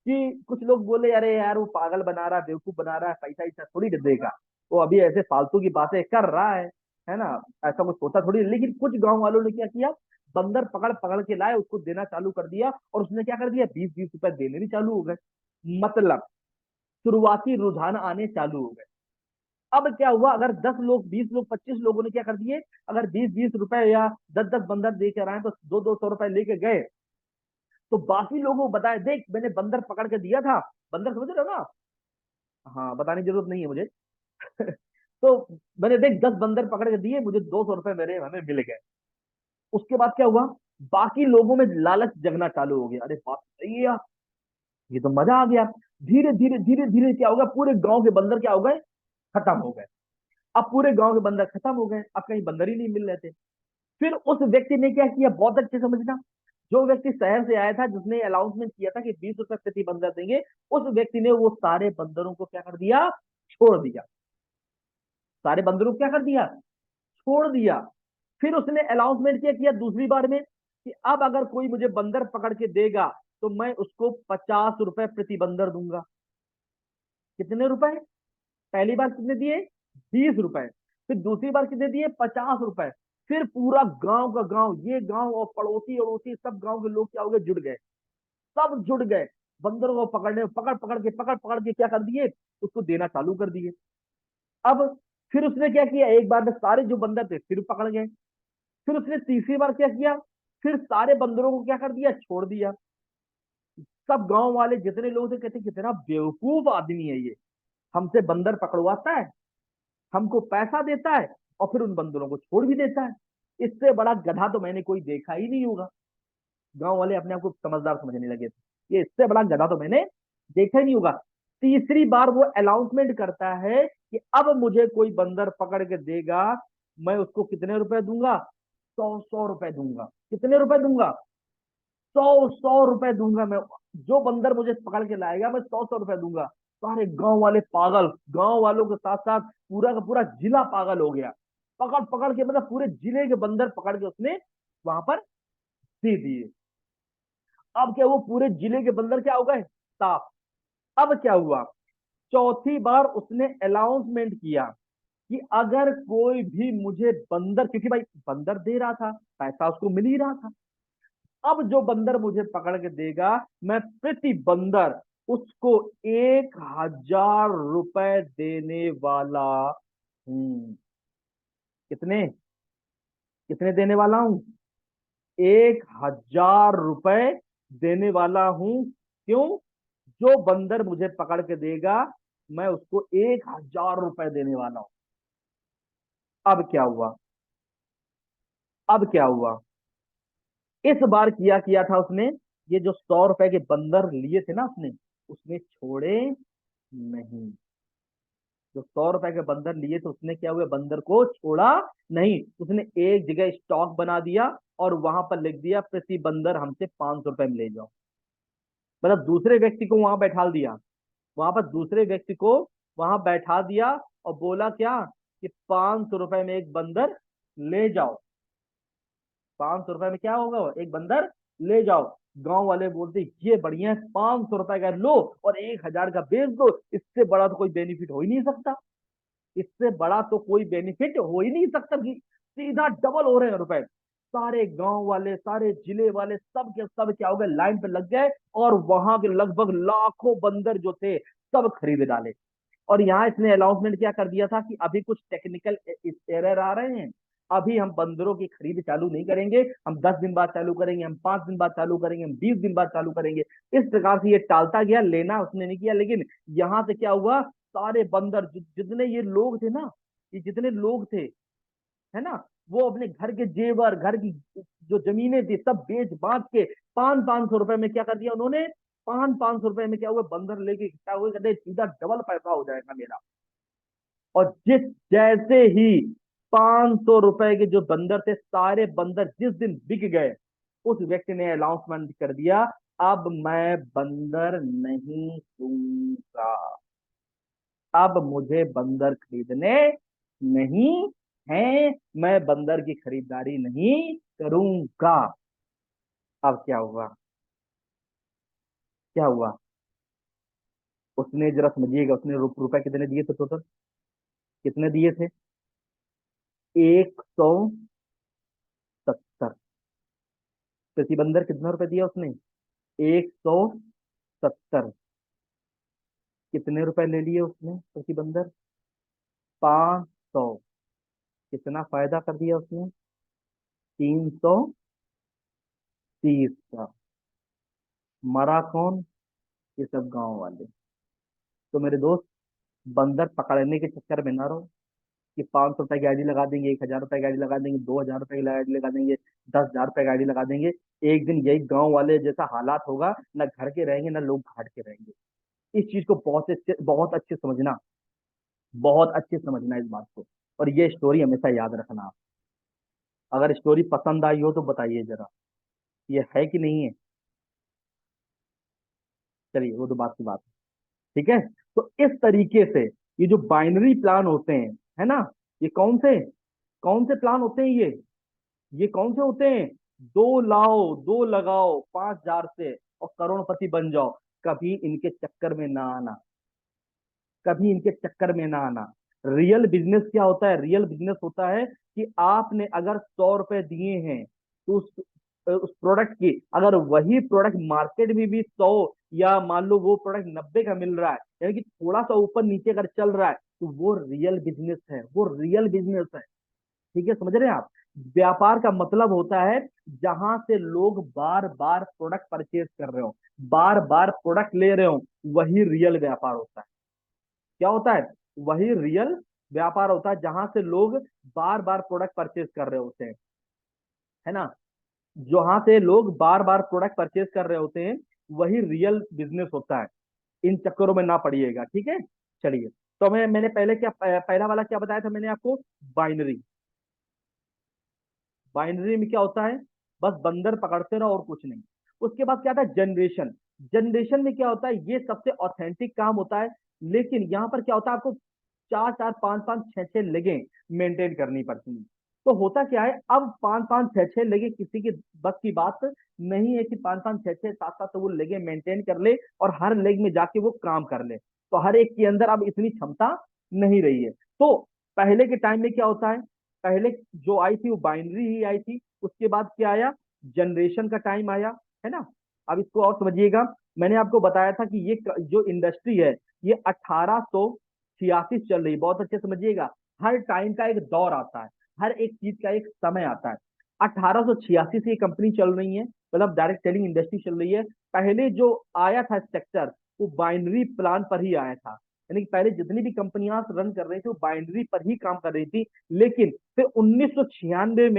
कि कुछ लोग बोले, अरे यार वो पागल बना रहा है, बेवकूफ बना रहा है, पैसा ऐसा थोड़ी दे देगा, वो अभी ऐसे फालतू की बातें कर रहा है ना, ऐसा कुछ होता थोड़ी। लेकिन कुछ गांव वालों ने क्या किया, बंदर पकड़ पकड़ के लाए, उसको देना चालू कर दिया और उसने क्या कर दिया, 20-20 रुपए देने भी चालू हो गए। मतलब शुरुआती रुझान आने चालू हो गए। अब क्या हुआ, अगर 10 लोग, 20 लोग, 25 लोगों ने क्या कर दिए, अगर 20-20 रुपए या 10-10 बंदर दे कर आए तो 200-200 रुपए लेके गए, तो बाकी लोगों को बताया, देख मैंने बंदर पकड़ के दिया था। बंदर समझ रहे हो ना? हाँ, बताने की जरूरत नहीं है मुझे। तो मैंने देख 10 बंदर पकड़ के दिए, मुझे 200 रुपए मेरे हमें मिल गए। उसके बाद क्या हुआ, बाकी लोगों में लालच जगना चालू हो गया, अरे बात सही है यार, ये तो मजा आ गया। धीरे धीरे धीरे धीरे क्या होगा, पूरे गांव के बंदर क्या हो गए, खत्म हो गए। अब पूरे गांव के बंदर खत्म हो गए, अब कहीं बंदर ही नहीं मिल रहे थे। फिर उस व्यक्ति ने क्या किया, बहुत अच्छे समझना, जो व्यक्ति शहर से आया था, जिसने अनाउंसमेंट किया था कि 20 रुपए प्रति बंदर देंगे, उस व्यक्ति ने वो सारे बंदरों को क्या कर दिया, छोड़ दिया। सारे बंदरों को क्या कर दिया, छोड़ दिया। फिर उसने अनाउंसमेंट किया किया दूसरी बार में कि अब अगर कोई मुझे बंदर पकड़ के देगा तो मैं उसको 50 रुपए प्रति बंदर दूंगा। कितने रुपए? पहली बार कितने दिए, 20 रुपए। फिर दूसरी बार कितने दिए, 50 रुपए। फिर पूरा गांव का गांव, ये गांव और पड़ोसी अड़ोसी सब गांव के लोग क्या हो गए, जुड़ गए। सब जुड़ गए बंदरों को पकड़ने, पकड़ पकड़ के क्या कर दिए, उसको देना चालू कर दिए। अब फिर उसने क्या किया, एक बार में सारे जो बंदर थे फिर पकड़ गए। फिर उसने तीसरी बार क्या किया, फिर सारे बंदरों को क्या कर दिया, छोड़ दिया। सब गांव वाले जितने लोग थे कहते कितना बेवकूफ आदमी है ये, हमसे बंदर पकड़वाता है, हमको पैसा देता है और फिर उन बंदरों को छोड़ भी देता है। इससे बड़ा गधा तो मैंने कोई देखा ही नहीं होगा। गांव वाले अपने आप को समझदार समझने लगे थे, ये इससे बड़ा गधा तो मैंने देखा ही नहीं होगा। तीसरी बार वो अनाउंसमेंट करता है कि अब मुझे कोई बंदर पकड़ के देगा, मैं उसको कितने रुपए दूंगा, 100-100 रुपए दूंगा। कितने रुपए दूंगा, 100-100 रुपए दूंगा मैं। जो बंदर मुझे पकड़ के लाएगा मैं 100-100 रुपए दूंगा। सारे गांव वाले पागल, गांव वालों के साथ साथ पूरा का पूरा जिला पागल हो गया। पकड़ पकड़ के, मतलब पूरे जिले के बंदर पकड़ के उसने वहां पर दे दिए। अब क्या, वो पूरे जिले के बंदर क्या हो गए, साफ। अब क्या हुआ, चौथी बार उसने अनाउंसमेंट किया कि अगर कोई भी मुझे बंदर, क्योंकि भाई बंदर दे रहा था, पैसा उसको मिल ही रहा था, अब जो बंदर मुझे पकड़ के देगा मैं प्रति बंदर उसको 1,000 रुपए देने वाला हूं। कितने, कितने देने वाला हूं, 1,000 रुपए देने वाला हूं। क्यों? जो बंदर मुझे पकड़ के देगा मैं उसको 1,000 रुपए देने वाला हूं। अब क्या हुआ, अब क्या हुआ, इस बार किया था उसने, ये जो 100 रुपए के बंदर लिए थे ना उसने, उसने छोड़े नहीं। जो 100 रुपए के बंदर लिए तो उसने क्या हुआ, बंदर को छोड़ा नहीं, उसने एक जगह स्टॉक बना दिया और वहां पर लिख दिया प्रति बंदर हमसे 500 रुपए में ले जाओ। मतलब दूसरे व्यक्ति को वहां बैठा दिया, वहां पर दूसरे व्यक्ति को वहां बैठा दिया और बोला क्या कि 500 रुपए में एक बंदर ले जाओ। 500 रुपए में क्या होगा, एक बंदर ले जाओ। गांव वाले बोलते ये बढ़िया है, 500 रुपए का लो और 1,000 का बेच दो, इससे बड़ा तो कोई बेनिफिट हो ही नहीं सकता। इससे बड़ा तो कोई बेनिफिट हो ही नहीं सकता कि सीधा डबल हो रहे हैं रुपए। सारे गांव वाले, सारे जिले वाले, सब के सब क्या हो गए, लाइन पे लग गए और वहां के लगभग लाखों बंदर जो थे सब खरीद डाले। और यहाँ इसने अनाउंसमेंट क्या कर दिया था कि अभी कुछ टेक्निकल एरर आ रहे हैं, अभी हम बंदरों की खरीद चालू नहीं करेंगे, हम 10 दिन बाद चालू करेंगे, हम 5 दिन बाद चालू करेंगे, हम 20 दिन बाद चालू करेंगे। इस प्रकार से ये टालता गया, लेना उसने नहीं किया। लेकिन यहाँ से क्या हुआ, सारे बंदर जितने ये लोग थे ना, ये जितने लोग थे, है ना, वो अपने घर के जेवर, घर की जो जमीनें थी सब बेच बांच के 500-500 रुपए में क्या कर दिया उन्होंने, 500-500 रुपए में क्या हुए, बंदर लेके क्या हुए, कहते सीधा डबल पैसा हो जाएगा मेरा। और जिस जैसे ही 500 रुपए के जो बंदर थे, सारे बंदर जिस दिन बिक गए, उस व्यक्ति ने अनाउंसमेंट कर दिया अब मैं बंदर नहीं दूंगा, अब मुझे बंदर खरीदने नहीं है, मैं बंदर की खरीदारी नहीं करूंगा। अब क्या हुआ, क्या हुआ, उसने जरा समझिएगा, उसने रुपए कितने दिए थे टोटल, कितने दिए थे, 170। प्रति बंदर कितना रुपए दिया उसने, 170। कितने रुपए ले लिए उसने प्रति बंदर, 500। कितना फायदा कर दिया उसने, 330 का। मरा कौन, ये सब गांव वाले। तो मेरे दोस्त, बंदर पकड़ने के चक्कर में ना रहो कि 500 रुपए की आईडी लगा देंगे, 1,000 रुपए की आईडी लगा देंगे, 2,000 रुपए की आईडी लगा देंगे, 10,000 रुपए की आईडी लगा देंगे। एक दिन यही गांव वाले जैसा हालात होगा, ना घर के रहेंगे ना लोग घाट के रहेंगे। इस चीज को बहुत अच्छे समझना, बहुत अच्छे समझना इस बात को। और ये स्टोरी हमेशा याद रखना आप। अगर स्टोरी पसंद आई हो तो बताइए जरा, ये है कि नहीं है। चलिए वो तो बात की बात है, ठीक है। तो इस तरीके से ये जो बाइनरी प्लान होते हैं, है ना, ये कौन से प्लान होते हैं, ये कौन से होते हैं, दो लाओ दो लगाओ 5,000 से और करोड़पति बन जाओ। कभी इनके चक्कर में ना आना, कभी इनके चक्कर में ना आना। रियल बिजनेस क्या होता है, रियल बिजनेस होता है कि आपने अगर 100 रुपए दिए हैं तो उस प्रोडक्ट की, अगर वही प्रोडक्ट मार्केट में भी 100 या मान लो वो प्रोडक्ट 90 का मिल रहा है, यानी कि थोड़ा सा ऊपर नीचे अगर चल रहा है, तो वो रियल बिजनेस है, वो रियल बिजनेस है। ठीक है, समझ रहे हैं आप। व्यापार का मतलब होता है जहां से लोग बार बार प्रोडक्ट परचेज कर रहे हो, बार बार प्रोडक्ट ले रहे हो, वही रियल व्यापार होता है। क्या होता है, वही रियल व्यापार होता है जहां से लोग बार बार प्रोडक्ट परचेज कर रहे होते हैं, है ना। जहां से लोग बार बार प्रोडक्ट परचेज कर रहे होते हैं, वही रियल बिजनेस होता है। इन चक्करों में ना पड़िएगा, ठीक है। चलिए, तो मैंने पहले क्या, पहला वाला क्या बताया था मैंने आपको, बाइनरी। बाइनरी में क्या होता है, बस बंदर पकड़ते रहो और कुछ नहीं। उसके बाद क्या था, जनरेशन। जनरेशन में क्या होता है, ये सबसे ऑथेंटिक काम होता है। लेकिन यहाँ पर क्या होता है, आपको चार चार पांच पांच छह छह लेगे मेंटेन करनी पड़ती है। तो होता क्या है, अब पांच पांच छह छह लेगे किसी की बस की बात नहीं है कि पांच पांच छह छह सात सात तो वो लेगे मेंटेन कर ले और हर लेग में जाके वो काम कर ले। तो हर एक के अंदर अब इतनी क्षमता नहीं रही है। तो पहले के टाइम में क्या होता है, पहले जो आई थी वो बाइनरी ही आई थी। उसके बाद क्या आया, जनरेशन का टाइम आया, है ना। अब इसको और समझिएगा, मैंने आपको बताया था कि ये जो इंडस्ट्री है, ये 1886 चल रही है। बहुत अच्छे समझिएगा, हर टाइम का एक दौर आता है, हर एक चीज का एक समय आता है। 1886 से ये कंपनी चल रही है, मतलब डायरेक्ट सेलिंग इंडस्ट्री चल रही है। पहले जो आया था सेक्टर, वो बाइनरी प्लान पर ही आया था, यानी कि पहले जितनी भी कंपनियां रन कर रही थी वो बाइनरी पर ही काम कर रही थी। लेकिन फिर 1996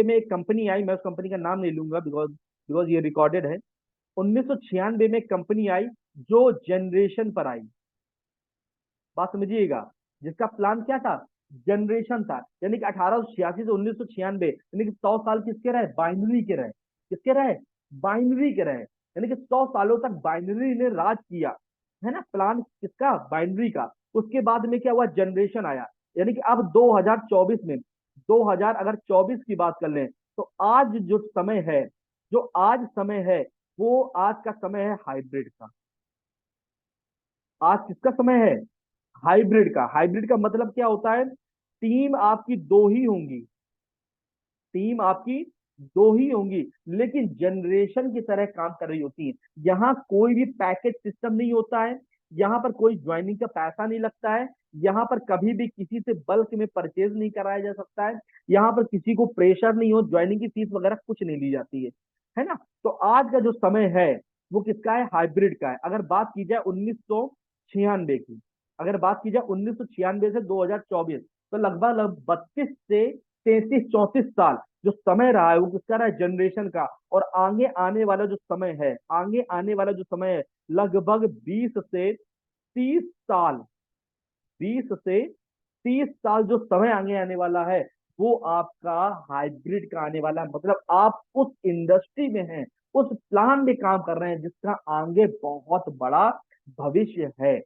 में एक कंपनी आई, मैं उस कंपनी का नाम नहीं लूंगा बिकॉज बिकॉज ये रिकॉर्डेड है। 1996 में एक कंपनी आई जो जनरेशन पर आई, बात समझिएगा। जिसका प्लान क्या था, जनरेशन था, यानी कि 1886 से 1996, यानी कि 100 साल किसके रहे, बाइनरी के रहे। किसके रहे, बाइनरी के रहे। यानी कि 100 सालों तक बाइनरी ने राज किया, है ना। प्लान किसका, बाइनरी का। उसके बाद में क्या हुआ, जनरेशन आया। यानी कि अब 2024 में, 2024 की बात कर लें, तो आज जो समय है, जो आज समय है, वो आज का समय है हाइब्रिड का। आज किसका समय है, हाइब्रिड का। हाइब्रिड का मतलब क्या होता है, टीम आपकी दो ही होंगी, टीम आपकी दो ही होंगी, लेकिन जनरेशन की तरह काम कर रही होती है। यहाँ कोई भी पैकेज सिस्टम नहीं होता है, यहाँ पर कोई ज्वाइनिंग का पैसा नहीं लगता है, यहाँ पर कभी भी किसी से बल्क में परचेज नहीं कराया जा सकता है, यहाँ पर किसी को प्रेशर नहीं हो, ज्वाइनिंग की फीस वगैरह कुछ नहीं ली जाती है ना। तो आज का जो समय है वो किसका है, हाइब्रिड का है। अगर बात की जाए 1996 की, अगर बात की जाए 1996 से 2024, तो लगभग 32 से 33 34 साल जो समय रहा है वो किसका रहा है, जनरेशन का। और आगे आने वाला जो समय है, आगे आने वाला जो समय है, लगभग 20 से 30 साल, 20 से 30 साल जो समय आगे आने वाला है, वो आपका हाइब्रिड का आने वाला है। मतलब आप उस इंडस्ट्री में हैं, उस प्लान में काम कर रहे हैं जिसका आगे बहुत बड़ा भविष्य है,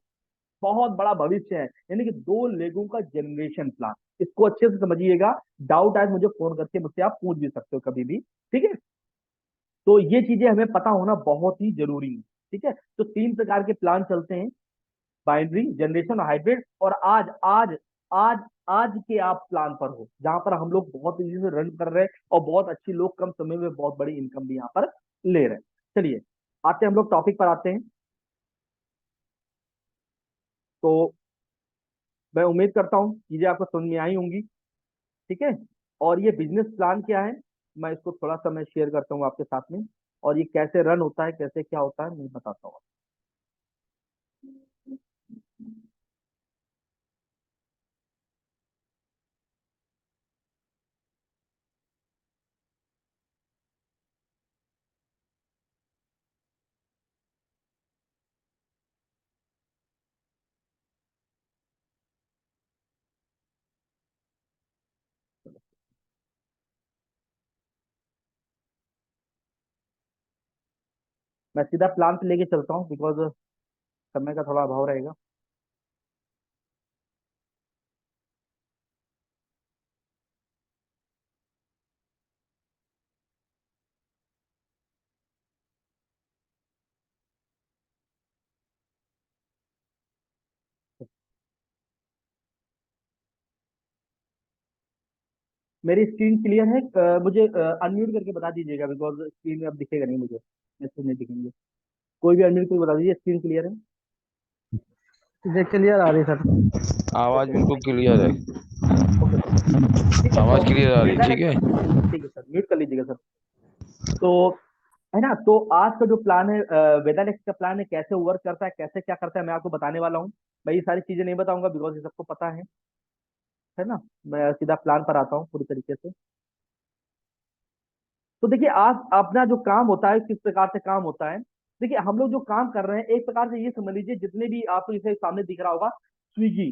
बहुत बड़ा भविष्य है। यानी कि दो लेगों का जनरेशन प्लान, इसको अच्छे से समझिएगा। डाउट आए मुझे फोन करके मुझसे आप पूछ भी सकते हो कभी भी, ठीक है। तो ये चीजें हमें पता होना बहुत ही जरूरी है, ठीक है। तो तीन प्रकार के प्लान चलते हैं, बाइनरी, जनरेशन, हाइब्रिड। और आज आज आज आज के आप प्लान पर हो, जहां पर हम लोग बहुत तेजी से रन कर रहे हैं और बहुत अच्छी लोग कम समय में बहुत बड़ी इनकम भी यहाँ पर ले रहे हैं। चलिए आते हैं, हम लोग टॉपिक पर आते हैं। तो मैं उम्मीद करता हूँ चीजें आपको समझ में आई होंगी, ठीक है। और ये बिजनेस प्लान क्या है, मैं इसको थोड़ा सा मैं शेयर करता हूँ आपके साथ में। और ये कैसे रन होता है, कैसे क्या होता है, मैं बताता हूँ। मैं सीधा प्लान पे लेके चलता हूँ, बिकॉज समय का थोड़ा अभाव रहेगा। मेरी स्क्रीन क्लियर है, मुझे अनम्यूट करके बता दीजिएगा, बिकॉज स्क्रीन में अब दिखेगा नहीं मुझे, मैसेज नहीं दिखेंगे। कोई भी अनम्यूट करके बता दीजिए, स्क्रीन क्लियर है। जी क्लियर आ रही सर। आवाज ओके बिल्कुल ओके क्लियर है। ओके। ठीक है, तो आवाज क्लियर आ रही है, वेदर ठीक है। ठीक है सर, म्यूट कर लीजिएगा सर। तो है ना, तो आज का जो प्लान है, वेदालेक्स का प्लान है, कैसे वर्क करता है, कैसे क्या करता है, मैं आपको बताने वाला हूँ। मैं ये सारी चीजें नहीं बताऊंगा, बिकॉज ये सबको पता है ना। मैं सीधा प्लान पर आता हूँ पूरी तरीके से। तो देखिए, आज अपना जो काम होता है किस प्रकार से काम होता है। देखिए, हम लोग जो काम कर रहे हैं, एक प्रकार से ये समझ लीजिए, जितने भी आपको इसे सामने दिख रहा होगा, स्विगी,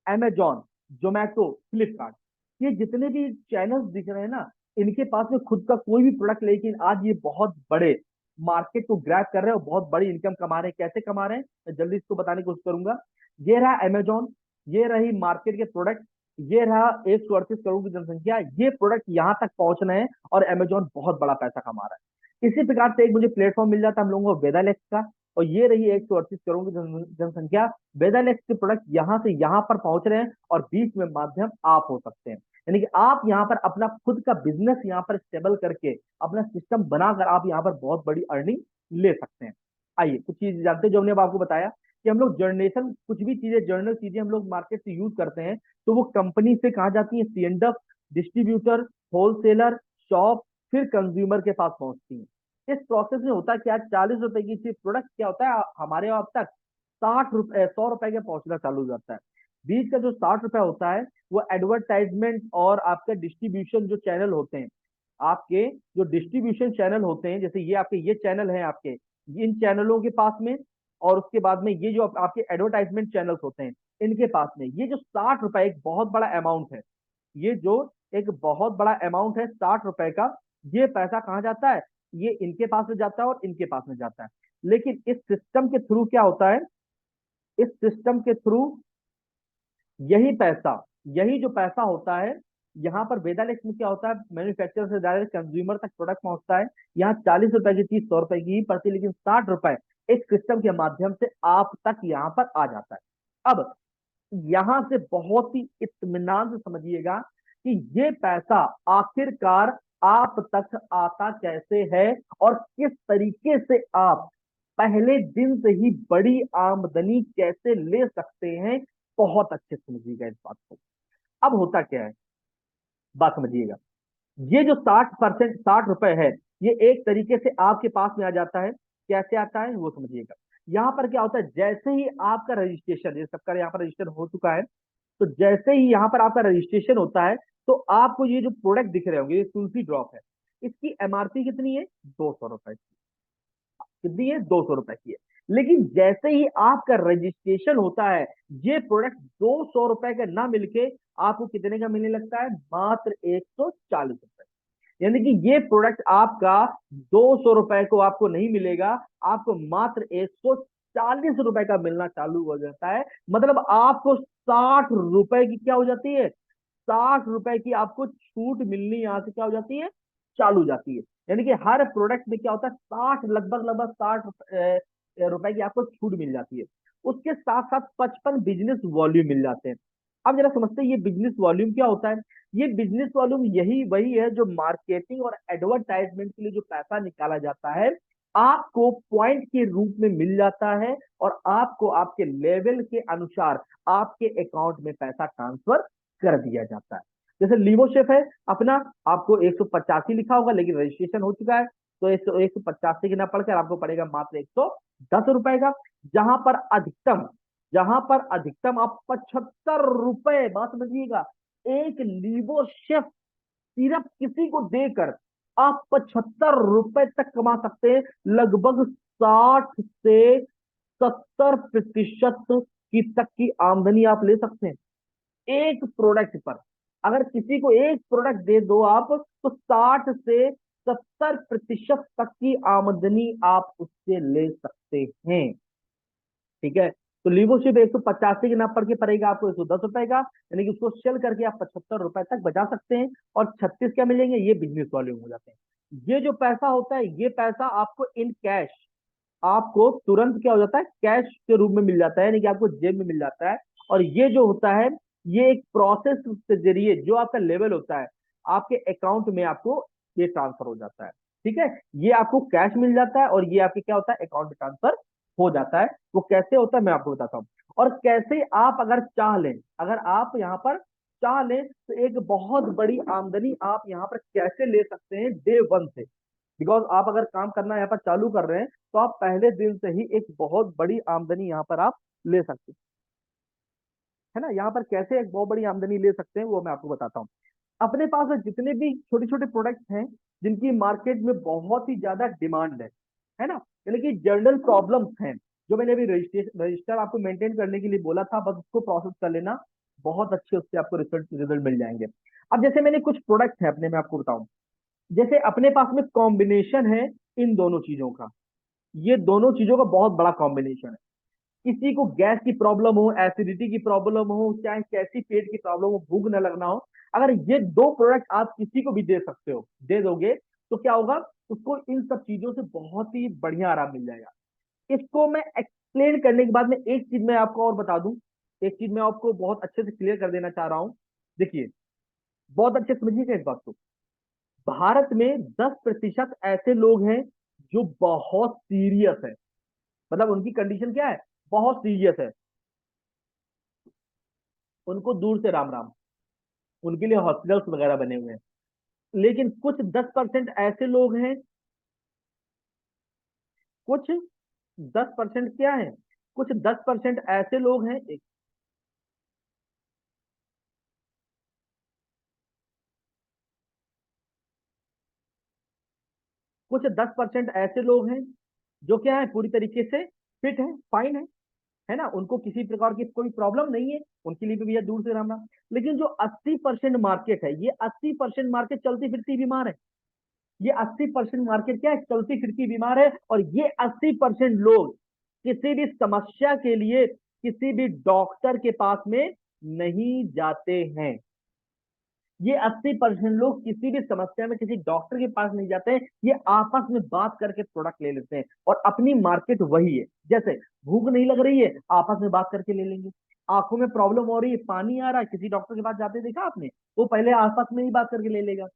अमेजॉन, जोमेटो, फ्लिपकार्ट, ये जितने भी चैनल्स दिख रहे हैं ना, इनके पास में खुद का कोई भी प्रोडक्ट, लेकिन आज ये बहुत बड़े मार्केट को ग्रैब कर रहे हैं और बहुत बड़ी इनकम कमा रहे हैं। कैसे कमा रहे हैं, मैं जल्दी इसको बताने की कोशिश करूंगा। ये रहा अमेजॉन, ये रही मार्केट के प्रोडक्ट, ये रहा 138 करोड़ की जनसंख्या, ये प्रोडक्ट यहाँ तक पहुंच रहे हैं और अमेजॉन बहुत बड़ा पैसा कमा रहा है। इसी प्रकार से एक मुझे प्लेटफॉर्म मिल जाता है हम लोगों को, वेदालेक्स का, और ये रही 138 करोड़ की जनसंख्या। वेदालेक्स के प्रोडक्ट यहाँ से यहाँ पर पहुंच रहे हैं और बीच में माध्यम आप हो सकते हैं। यानी कि आप यहाँ पर अपना खुद का बिजनेस यहाँ पर स्टेबल करके, अपना सिस्टम बनाकर आप यहाँ पर बहुत बड़ी अर्निंग ले सकते हैं। आइए कुछ चीज जानते हैं जो हमने अब आपको बताया, कि हम लोग जर्नरेशन, कुछ भी चीजें, जर्नल चीजें हम लोग मार्केट से यूज करते हैं, तो वो कंपनी से कहा जाती है सीएनडफ, डिस्ट्रीब्यूटर, होलसेलर, शॉप, फिर कंज्यूमर के पास पहुंचती है। इस प्रोसेस में होता है क्या, 40 रुपए की चीज प्रोडक्ट क्या होता है हमारे अब तक 60 रुपए, 100 रुपए के पहुंचना चालू हो जाता है। बीच का जो 60 रुपए होता है, वो एडवर्टाइजमेंट और आपका डिस्ट्रीब्यूशन जो चैनल होते हैं, आपके जो डिस्ट्रीब्यूशन चैनल होते हैं, जैसे ये आपके ये चैनल हैं आपके, इन चैनलों के पास में, और उसके बाद में ये जो आपके एडवर्टाइजमेंट चैनल्स होते हैं, इनके पास में ये जो 60 रुपए एक बहुत बड़ा अमाउंट है, ये जो एक बहुत बड़ा अमाउंट है 60 रुपए का, ये पैसा कहाँ जाता है? ये इनके पास में जाता है और इनके पास में जाता है। लेकिन इस सिस्टम के थ्रू क्या होता है, इस सिस्टम के थ्रू यही पैसा, यही जो पैसा होता है, यहाँ पर वेदालेक्स में क्या होता है, मैन्युफैक्चरर से डायरेक्ट कंज्यूमर तक प्रोडक्ट पहुंचता है। यहाँ 40 रुपए की चीज 100 रुपए की ही पड़ती है, लेकिन 60 रुपए एक सिस्टम के माध्यम से आप तक यहाँ पर आ जाता है। अब यहां से बहुत ही इत्मीनान से समझिएगा कि ये पैसा आखिरकार आप तक आता कैसे है और किस तरीके से आप पहले दिन से ही बड़ी आमदनी कैसे ले सकते हैं। बहुत अच्छे से समझिएगा इस बात को। अब होता क्या है, बात समझिएगा। ये जो 60%, 60 रुपए है, ये एक तरीके से आपके पास में आ जाता है। कैसे आता है वो समझिएगा। यहाँ पर क्या होता है, जैसे ही आपका रजिस्ट्रेशन, ये सबका यहाँ पर रजिस्टर हो चुका है, तो जैसे ही यहाँ पर आपका रजिस्ट्रेशन होता है, तो आपको ये जो प्रोडक्ट दिख रहे होंगे, ये तुलसी ड्रॉप है, इसकी एमआरपी कितनी है? 200 रुपए। कितनी है? 200 रुपए की है। लेकिन जैसे ही आपका रजिस्ट्रेशन होता है, ये प्रोडक्ट 200 रुपए का ना मिलके आपको कितने का मिलने लगता है? मात्र 140 रुपए। यानी कि ये प्रोडक्ट आपका 200 रुपए को आपको नहीं मिलेगा, आपको मात्र 140 रुपए का मिलना चालू हो जाता है। मतलब आपको 60 रुपए की क्या हो जाती है? 60 रुपए की आपको छूट मिलनी यहां से क्या हो जाती है? चालू हो जाती है। यानी कि हर प्रोडक्ट में क्या होता है, 60, लगभग लगभग 60 रुपए की आपको छूट मिल जाती है। उसके साथ साथ 55 बिजनेस वॉल्यूम मिल जाते हैं। अब जरा समझते हैं ये बिजनेस वॉल्यूम क्या होता है। ये बिजनेस वॉल्यूम यही वही है जो मार्केटिंग और एडवर्टाइजमेंट के लिए जो पैसा निकाला जाता है, आपको पॉइंट के रूप में मिल जाता है और आपको आपके लेवल के अनुसार आपके अकाउंट में पैसा ट्रांसफर कर दिया जाता है। जैसे लीवोशेफ है अपना, आपको 185 लिखा होगा, लेकिन रजिस्ट्रेशन हो चुका है, तो 185 की ना पड़कर आपको पड़ेगा मात्र 110 रुपए का। जहां पर अधिकतम, जहां पर अधिकतम आप 75 रुपए, बात समझिएगा, एक लीवो शेफ सिर्फ किसी को देकर आप 75 रुपए तक कमा सकते हैं। लगभग 60 से 70% की तक की आमदनी आप ले सकते हैं एक प्रोडक्ट पर। अगर किसी को एक प्रोडक्ट दे दो आप, तो 60 से 70% तक की आमदनी आप उससे ले सकते हैं। ठीक है, तो लीवोशिप 185 के नाम पड़ के पड़ेगा आपको 110 रुपए का, यानी कि उसको सेल करके आप 75 रुपए तक बचा सकते हैं। और 36 क्या मिलेंगे? ये बिजनेस वॉल्यूम हो जाते हैं। ये जो पैसा होता है, ये पैसा आपको इन कैश, आपको तुरंत क्या हो जाता है? कैश के रूप में मिल जाता है, यानी कि आपको जेब में मिल जाता है। और ये जो होता है, ये एक प्रोसेस के जरिए जो आपका लेवल होता है, आपके अकाउंट में आपको ये ट्रांसफर हो जाता है। ठीक है, ये आपको कैश मिल जाता है और ये आपके क्या होता है? अकाउंट में ट्रांसफर हो जाता है। वो कैसे होता है मैं आपको बताता हूँ। और कैसे आप अगर चाह लें, अगर आप यहाँ पर चाह लें, तो एक बहुत बड़ी आमदनी आप यहाँ पर कैसे ले सकते हैं डे वन से। बिकॉज आप अगर काम करना यहाँ पर चालू कर रहे हैं, तो आप पहले दिन से ही एक बहुत बड़ी आमदनी यहाँ पर आप ले सकते हैं। है ना, यहाँ पर कैसे एक बहुत बड़ी आमदनी ले सकते हैं वो मैं आपको बताता हूँ। अपने पास में जितने भी छोटे छोटे प्रोडक्ट्स हैं, जिनकी मार्केट में बहुत ही ज्यादा डिमांड है ना, यानी कि जनरल प्रॉब्लम्स हैं, जो मैंने अभी रजिस्टर आपको मेंटेन करने के लिए बोला था, बस उसको प्रोसेस कर लेना, बहुत अच्छे उससे आपको रिजल्ट मिल जाएंगे। अब जैसे मैंने कुछ प्रोडक्ट है अपने में आपको बताऊं, जैसे अपने पास में कॉम्बिनेशन है इन दोनों चीजों का, ये दोनों चीजों का बहुत बड़ा कॉम्बिनेशन है। किसी को गैस की प्रॉब्लम हो, एसिडिटी की प्रॉब्लम हो, चाहे कैसी पेट की प्रॉब्लम हो, भूख न लगना हो, अगर ये दो प्रोडक्ट आप किसी को भी दे सकते हो, दे दोगे, तो क्या होगा? उसको इन सब चीजों से बहुत ही बढ़िया आराम मिल जाएगा। इसको मैं एक्सप्लेन करने के बाद में एक चीज मैं आपको और बता दूं, एक चीज मैं आपको बहुत अच्छे से क्लियर कर देना चाह रहा हूं। देखिए, बहुत अच्छे से समझिएगा इस बात को। भारत में 10% ऐसे लोग हैं जो बहुत सीरियस है, मतलब उनकी कंडीशन क्या है? बहुत सीरियस है। उनको दूर से राम राम, उनके लिए हॉस्पिटल्स वगैरह बने हुए हैं। लेकिन कुछ 10% ऐसे लोग हैं, कुछ 10% क्या है, कुछ 10% ऐसे लोग हैं, कुछ 10% ऐसे लोग हैं जो क्या है, पूरी तरीके से फिट है, फाइन है। है ना, उनको किसी प्रकार की कोई प्रॉब्लम नहीं है, उनके लिए भी भैया दूर से रहना। लेकिन जो 80% मार्केट है, ये 80% मार्केट चलती फिरती बीमार है। ये 80% मार्केट क्या है, चलती फिरती बीमार है। और ये 80% लोग किसी भी समस्या के लिए किसी भी डॉक्टर के पास में नहीं जाते हैं। ये 80% लोग किसी भी समस्या में किसी डॉक्टर के पास नहीं जाते हैं, ये आपस में बात करके प्रोडक्ट ले लेते हैं। और अपनी मार्केट वही है, जैसे भूख नहीं लग रही है, आपस में बात करके ले लेंगे। आंखों में प्रॉब्लम हो रही है, पानी आ रहा है, किसी डॉक्टर के पास जाते देखा आपने, वो पहले आपस में ही बात करके ले लेगा।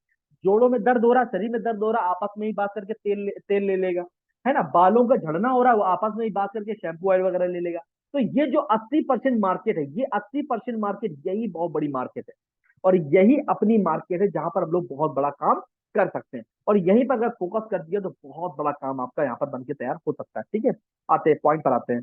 जोड़ों में दर्द हो रहा है, शरीर में दर्द हो रहा है, आपस में ही बात करके तेल ले लेगा। है ना, बालों का झड़ना हो रहा है, वो आपस में ही बात करके शैम्पू ऑयल वगैरह ले लेगा। तो ये जो 80% मार्केट है, ये 80% मार्केट यही बहुत बड़ी मार्केट है। और यही अपनी मार्केट है जहां पर हम लोग बहुत बड़ा काम कर सकते हैं। और यहीं पर अगर फोकस कर दिया तो बहुत बड़ा काम आपका यहाँ पर बनके तैयार हो सकता है। ठीक है, आते हैं पॉइंट पर आते हैं।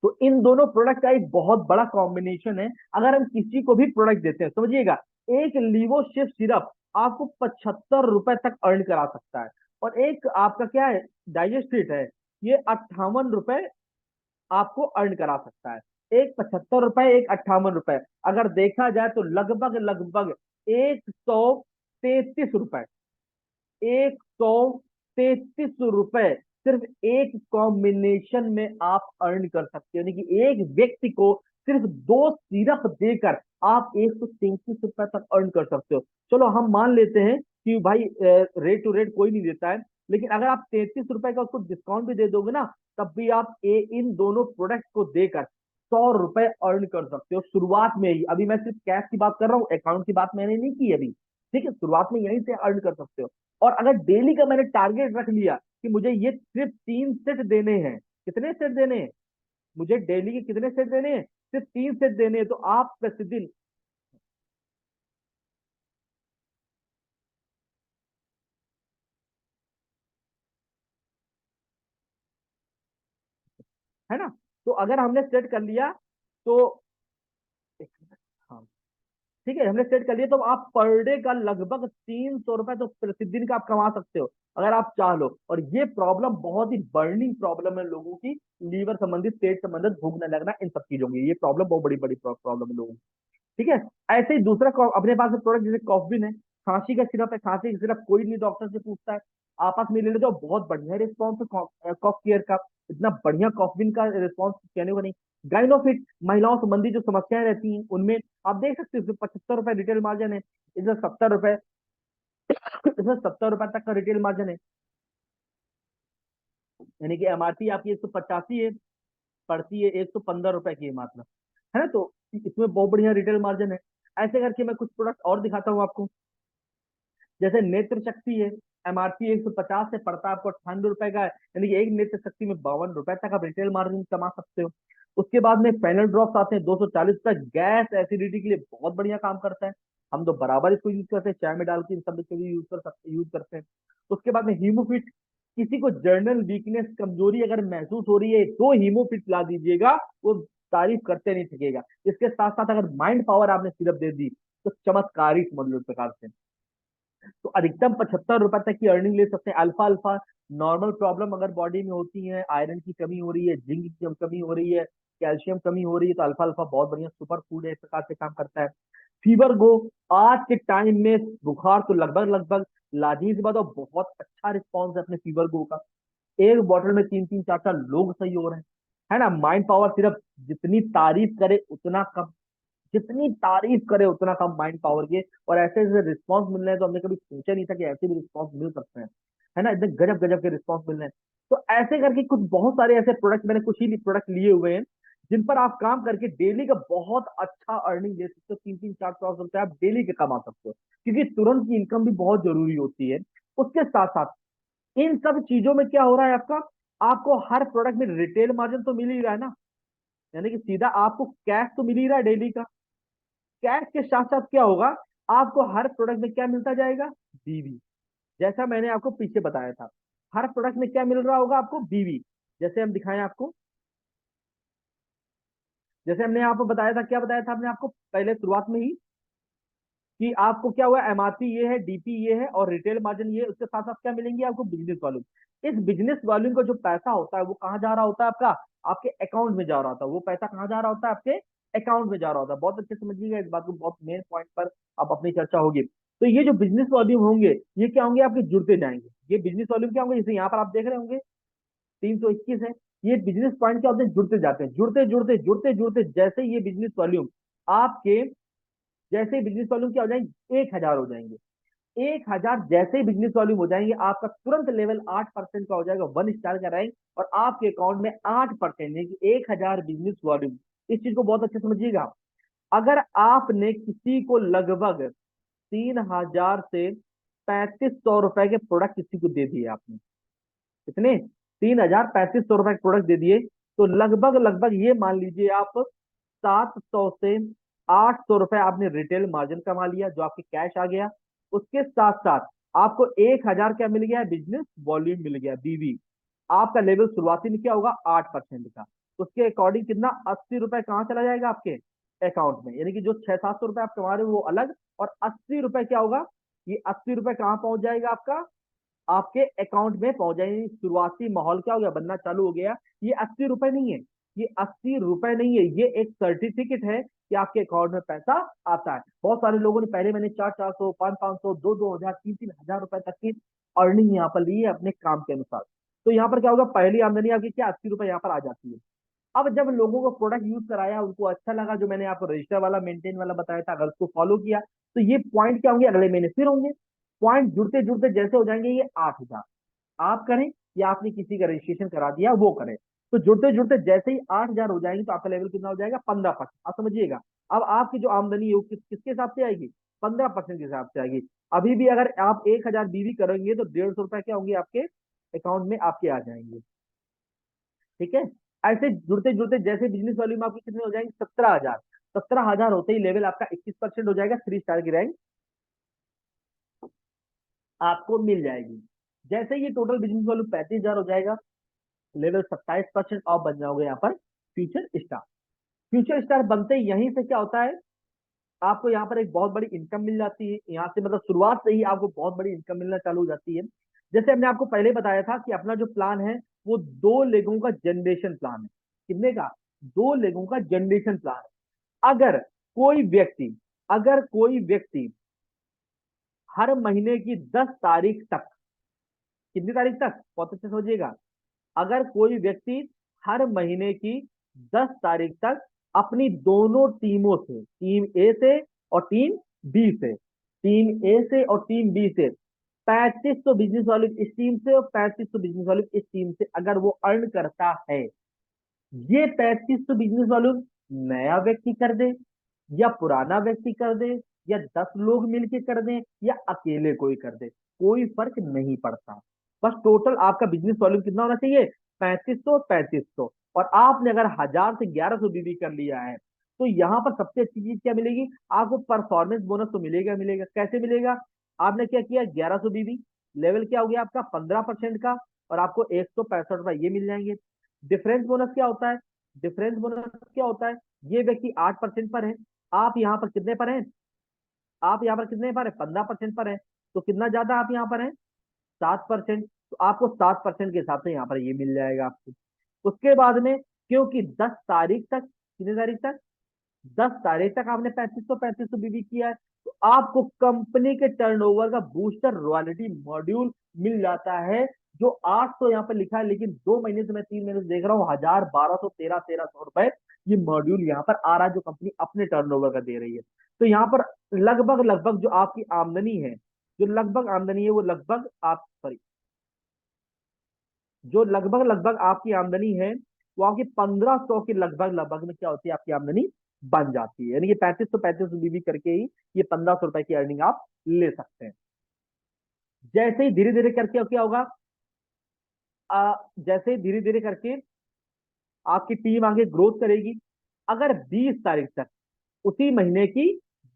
तो इन दोनों प्रोडक्ट का एक बहुत बड़ा कॉम्बिनेशन है। अगर हम किसी को भी प्रोडक्ट देते हैं, समझिएगा, एक लीवोशिफ सिरप आपको 75 रुपए तक अर्न करा सकता है। और एक आपका क्या है, डाइजेस्टिट है, ये 58 रुपए आपको अर्न करा सकता है। एक 75 रुपए, एक 58 रुपए, अगर देखा जाए तो लगभग लगभग 133 रुपए, 133 रुपए सिर्फ एक कॉम्बिनेशन में आप अर्न कर सकते हो। यानी कि एक व्यक्ति को सिर्फ दो सिरप देकर आप 133 रुपए तक अर्न कर सकते हो। चलो हम मान लेते हैं कि भाई रेट टू रेट कोई नहीं देता है, लेकिन अगर आप 33 रुपए का उसको डिस्काउंट भी दे दोगे ना, तब भी आप इन दोनों प्रोडक्ट को देकर 100 रुपए अर्न कर सकते हो शुरुआत में ही। अभी मैं सिर्फ कैश की बात कर रहा हूँ, अकाउंट की बात मैंने नहीं की अभी। ठीक है, शुरुआत में यहीं से अर्न कर सकते हो। और अगर डेली का मैंने टारगेट रख लिया कि मुझे ये सिर्फ 3 सेट देने हैं, कितने सेट देने हैं मुझे डेली के, कितने सेट देने हैं, सिर्फ 3 सेट देने हैं, तो आप प्रतिदिन, है ना, तो अगर हमने सेट कर लिया तो एक मिनट, हाँ, ठीक है, हमने सेट कर लिया तो आप पर डे का लगभग 300 रुपए तो प्रतिदिन का आप कमा सकते हो, अगर आप चाह लो। और ये प्रॉब्लम बहुत ही बर्निंग प्रॉब्लम है लोगों की, लीवर संबंधित, पेट संबंधित, भूख न लगना, इन सब चीजों की ये प्रॉब्लम बहुत बड़ी बड़ी प्रॉब्लम है लोगों की। ठीक है, ऐसे ही दूसरा अपने पास प्रोडक्ट जैसे कॉफबिन है, खांसी का सिरप है, खांसी का सिरप कोई नहीं डॉक्टर से पूछता है, आपस में ले लेते हो, बहुत बढ़िया रिस्पॉन्स है कॉफ केयर का, इतना बढ़िया कॉफबिन का रिस्पॉन्स कहने को नहीं। गाइनोफिट, महिलाओं संबंधी जो समस्याएं रहती हैं उनमें आप देख सकते हो, 75 रुपए रिटेल मार्जिन है, इसमें 70 रुपए, इसमें 70 रुपए तक का रिटेल मार्जिन है। यानी कि एमआरपी आपकी 185 है, पड़ती है 115 रुपए की है मात्र, है ना, तो इसमें बहुत बढ़िया रिटेल मार्जिन है। ऐसे करके मैं कुछ प्रोडक्ट और दिखाता हूँ आपको, जैसे नेत्र शक्ति है, एमआरपी 150 से पड़ता है आपको 98 रुपए का है, यानी कि एक नेत्र शक्ति में 52 रुपए तक आप रिटेल मार्जिन कमा सकते हो। उसके बाद में पैनल ड्रॉप्स आते हैं 240 रुपए, गैस एसिडिटी के लिए बहुत बढ़िया काम करता है, हम तो बराबर इसको यूज करते हैं, चाय में डाल के इन सब के भी यूज करते हैं। उसके बाद में हीमोफिट, किसी को जर्नल वीकनेस, कमजोरी अगर महसूस हो रही है तो हीमोफिट ला दीजिएगा, वो तारीफ करते नहीं थकेगा। इसके साथ साथ अगर माइंड पावर आपने सिर्फ दे दी तो चमत्कारी समझ लो इस प्रकार से। तो अधिकतम 75 रुपए तक की अर्निंग ले सकते हैं। अल्फा अल्फा, नॉर्मल प्रॉब्लम अगर बॉडी में होती है, आयरन की कमी हो रही है, जिंक की कमी हो रही है, कैल्शियम कमी हो रही है, तो अल्फा अल्फा बहुत बढ़िया सुपर फूड है, इस प्रकार से काम करता है। फीवर गो, आज के टाइम में बुखार तो लगभग लगभग लाजीज बात और बहुत अच्छा रिस्पॉन्स है अपने फीवर गो का। एक बॉटल में 3 3 4 4 लोग सही हो रहे हैं, है ना। माइंड पावर सिर्फ, जितनी तारीफ करे उतना कम, जितनी तारीफ करे उतना कम माइंड पावर के। और ऐसे ऐसे रिस्पॉन्स मिल रहे हैं तो हमने कभी सोचा नहीं था कि ऐसे भी रिस्पॉन्स मिल सकते हैं, है ना, इतने गजब गजब के रिस्पॉन्स मिल रहे हैं। तो ऐसे करके कुछ बहुत सारे ऐसे प्रोडक्ट, मैंने कुछ ही प्रोडक्ट लिए हुए हैं जिन पर आप काम करके डेली का बहुत अच्छा अर्निंग दे सकते हो, 3 3 4 4 रुपए आप डेली के कमा सकते हो, क्योंकि तुरंत की इनकम भी बहुत जरूरी होती है। उसके साथ साथ इन सब चीजों में क्या हो रहा है आपका, आपको हर प्रोडक्ट में रिटेल मार्जिन तो मिल ही रहा है ना, यानी कि सीधा आपको कैश तो मिल ही रहा है डेली का। कैश के साथ साथ क्या होगा, आपको हर प्रोडक्ट में क्या मिलता जाएगा, बीवी, जैसा मैंने आपको पीछे बताया था। हर प्रोडक्ट में क्या मिल रहा होगा आपको, बीवी, जैसे हम दिखाएं आपको, जैसे हमने आपको बताया था, क्या बताया था हमने आपको पहले शुरुआत में ही, कि आपको क्या हुआ, एमआरपी ये है, डीपी ये है, और रिटेल मार्जिन ये, उसके साथ साथ क्या मिलेंगे आपको, बिजनेस वॉल्यूम। इस बिजनेस वॉल्यूम का जो पैसा होता है वो कहाँ जा रहा होता है आपका, आपके अकाउंट में जा रहा होता है, वो पैसा कहाँ जा रहा होता है, आपके अकाउंट में जा रहा होता है। बहुत अच्छे से समझिएगा इस बात को, बहुत मेन पॉइंट पर अब अपनी चर्चा होगी। तो ये जो बिजनेस वॉल्यूम होंगे, ये क्या होंगे, आपके जुड़ते जाएंगे। ये बिजनेस वॉल्यूम क्या होंगे, जैसे यहाँ पर आप देख रहे होंगे 321 है। ये बिजनेस पॉइंट क्या होते हैं, जुड़ते जाते हैं, जुड़ते जुड़ते जुड़ते जुड़ते जैसे ये बिजनेस वॉल्यूम आपके, जैसे बिजनेस वॉल्यूम क्या हो जाएंगे, 1,000 हो जाएंगे। 1,000 जैसे ही बिजनेस वॉल्यूम हो जाएंगे, आपका तुरंत लेवल 8% का हो जाएगा, 1 स्टार का रैंक, और आपके अकाउंट में 8% यानी कि 1,000 बिजनेस वॉल्यूम। इस चीज को बहुत अच्छे से समझिएगा। अगर आपने किसी को लगभग 3,000 से 3,500 रुपए के प्रोडक्ट किसी को दे दिए आपने, कितने, 3,000 3,500 रुपए के प्रोडक्ट दे दिए, तो लगभग लगभग ये मान लीजिए आप 700 से 800 रुपए आपने रिटेल मार्जिन कमा लिया, जो आपके कैश आ गया। उसके साथ साथ आपको 1,000 क्या मिल गया, बिजनेस वॉल्यूम मिल गया, बीवी। आपका लेवल शुरुआती में क्या होगा, 8% का। उसके अकॉर्डिंग कितना, 80 रुपए कहाँ चला जाएगा, आपके अकाउंट में। यानी कि जो 600-700 रुपए आप कमा रहे हो वो अलग, और 80 रुपए क्या होगा, ये 80 रुपए कहाँ पहुंच जाएगा, आपका आपके अकाउंट में पहुंच जाएंगे। शुरुआती माहौल क्या हो गया, बनना चालू हो गया। ये 80 रुपए नहीं है, ये 80 रुपए नहीं है, ये एक सर्टिफिकेट है कि आपके अकाउंट में पैसा आता है। बहुत सारे लोगों ने पहले मैंने 400-400, 500-500, 2,000, 3,000 रुपए तक की अर्निंग यहाँ पर ली है अपने काम के अनुसार। तो यहाँ पर क्या होगा, पहली आमदनी आपकी क्या, 80 रुपए यहाँ पर आ जाती है। अब जब लोगों को प्रोडक्ट यूज कराया, उनको अच्छा लगा, जो मैंने आपको रजिस्टर वाला मेंटेन वाला बताया था, अगर उसको फॉलो किया, तो ये पॉइंट क्या होंगे, अगले महीने फिर होंगे। पॉइंट जुड़ते जुड़ते जैसे हो जाएंगे ये 8,000, आप करें या आपने किसी का रजिस्ट्रेशन करा दिया वो करें, तो जुड़ते जुड़ते जैसे ही 8,000 हो जाएंगे, तो आपका लेवल कितना हो जाएगा, 15%। आप समझिएगा, अब आपकी जो आमदनी है वो किसके हिसाब से आएगी, 15% के हिसाब से आएगी। अभी भी अगर आप 1,000 बीवी करेंगे, तो 150 रुपए क्या होंगे, आपके अकाउंट में आपके आ जाएंगे। ठीक है। ऐसे जुड़ते जुड़ते जैसे बिजनेस वॉल्यूम आपकी कितने हो जाएंगे, 17,000। 17,000 होते ही लेवल आपका 21% हो जाएगा, 3 स्टार की रैंक आपको मिल जाएगी। जैसे ये टोटल बिजनेस वॉल्यूम 35,000 हो जाएगा, लेवल 27% ऑफ बन जाओगे यहाँ पर फ्यूचर स्टार। फ्यूचर स्टार बनते ही यहीं से क्या होता है, आपको यहाँ पर एक बहुत बड़ी इनकम मिल जाती है। यहाँ से मतलब शुरुआत से ही आपको बहुत बड़ी इनकम मिलना चालू हो जाती है। जैसे हमने आपको पहले बताया था कि अपना जो प्लान है वो 2 लेगों का जनरेशन प्लान है। कितने का, 2 लेगों का जनरेशन प्लान है। कोई व्यक्ति अगर कोई व्यक्ति हर महीने की 10 तारीख तक, कितनी तारीख तक, बहुत अच्छे से समझिएगा, अगर कोई व्यक्ति हर महीने की 10 तारीख तक अपनी दोनों टीमों से, टीम ए से और टीम बी से, टीम ए से और टीम बी से 3,500 बिजनेस वॉल्यूम इस टीम से और 3,500 बिजनेस वॉल्यूम इस टीम से अगर वो अर्न करता है, ये 3,500 बिजनेस वॉल्यूम नया व्यक्ति कर दे या पुराना व्यक्ति कर दे या 10 लोग मिलके कर दें या अकेले कोई कर दे, कोई फर्क नहीं पड़ता। बस टोटल आपका बिजनेस वॉल्यूम कितना होना चाहिए, 3,500 3,500। और आपने अगर 1,000 से 1,100 बीबी कर लिया है, तो यहाँ पर सबसे अच्छी चीज क्या मिलेगी, आपको परफॉर्मेंस बोनस तो मिलेगा मिलेगा। कैसे मिलेगा, आपने क्या किया, 1,100 बीबी, लेवल क्या हो गया आपका 15% का, और आपको 165 रुपए ये मिल जाएंगे। डिफरेंस बोनस क्या होता है, डिफरेंस बोनस क्या होता है, ये व्यक्ति 8% पर है, आप यहाँ पर कितने पर हैं, आप यहाँ पर कितने पर है, 15% पर है, तो कितना ज्यादा आप यहाँ पर हैं, 7%। तो आपको 7% के हिसाब से यहाँ पर ये मिल जाएगा आपको। उसके बाद में क्योंकि 10 तारीख तक, कितनी तारीख तक, 10 तारीख तक आपने 3,500 बीबी किया है, तो आपको कंपनी के टर्नओवर का बूस्टर रॉयल्टी मॉड्यूल मिल जाता है, जो 800 यहाँ पर लिखा है, लेकिन 2 महीने से मैं 3 महीने से देख रहा हूँ, 1,000, 1,200, 1,300 रुपए ये मॉड्यूल यहाँ पर आ रहा है, जो कंपनी अपने टर्नओवर का दे रही है। तो यहाँ पर लगभग लगभग जो आपकी आमदनी है, जो लगभग आमदनी है वो लगभग आप सॉरी जो लगभग लगभग आपकी आमदनी है, वो आपकी 1,500 के लगभग लगभग में क्या होती है, आपकी आमदनी बन जाती है। यानी कि 3,500 बीबी करके ही ये 1,500 रुपए की अर्निंग आप ले सकते हैं। जैसे ही धीरे धीरे करके क्या होगा, जैसे ही धीरे धीरे करके आपकी टीम आगे ग्रोथ करेगी, अगर 20 तारीख तक, उसी महीने की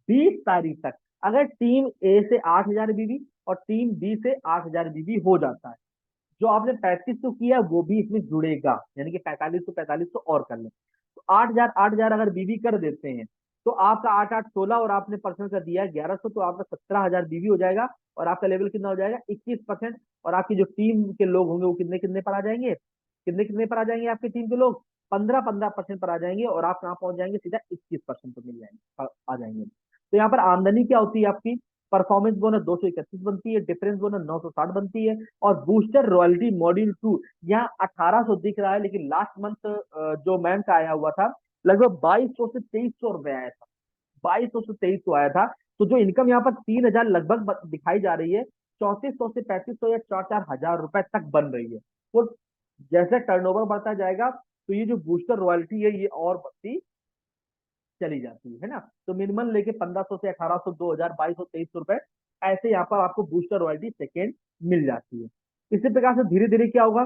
20 तारीख तक अगर टीम ए से 8,000 बीबी और टीम बी से 8,000 बीबी हो जाता है, जो आपने 3,500 किया वो भी इसमें जुड़ेगा, यानी कि 4,500 4,500 और कर ले, तो 8,000 8,000 अगर बीबी कर देते हैं, तो आपका 8 8 16, और आपने पर्सन का दिया है 1,100, तो आपका 17,000 बीबी हो जाएगा, और आपका लेवल कितना हो जाएगा, 21%। और आपकी जो टीम के लोग होंगे वो कितने कितने पर आ जाएंगे, कितने कितने पर आ जाएंगे आपकी टीम के लोग, 15-15% पर आ जाएंगे और आप कहाँ पहुंच जाएंगे, सीधा 21% पर मिल जाएंगे, आ जाएंगे। तो यहाँ पर आमदनी क्या होती है आपकी, परफॉर्मेंस बोनस 231 बनती है, डिफरेंस बोनस 960 बनती है, और बूस्टर रॉयल्टी मॉड्यूल 2 यहाँ 1800 दिख रहा है, लेकिन लास्ट मंथ जो मैम का आया हुआ था लगभग 2200 से 2300 रुपए आया था, 2200 से 2300 आया था। तो जो इनकम यहाँ पर 3000 लगभग दिखाई जा रही है, 3400 से 3500 या 4-4 हजार रुपए तक बन रही है। तो जैसे टर्नओवर बढ़ता जाएगा तो ये जो बूस्टर रॉयल्टी है ये और बढ़ती चली जाती है ना। तो मिनिमम लेके 1500 से 1800, 2000, 2200, 2300 रुपए ऐसे यहाँ पर आपको बूस्टर रॉयल्टी सेकेंड मिल जाती है। इसी प्रकार से धीरे धीरे क्या होगा,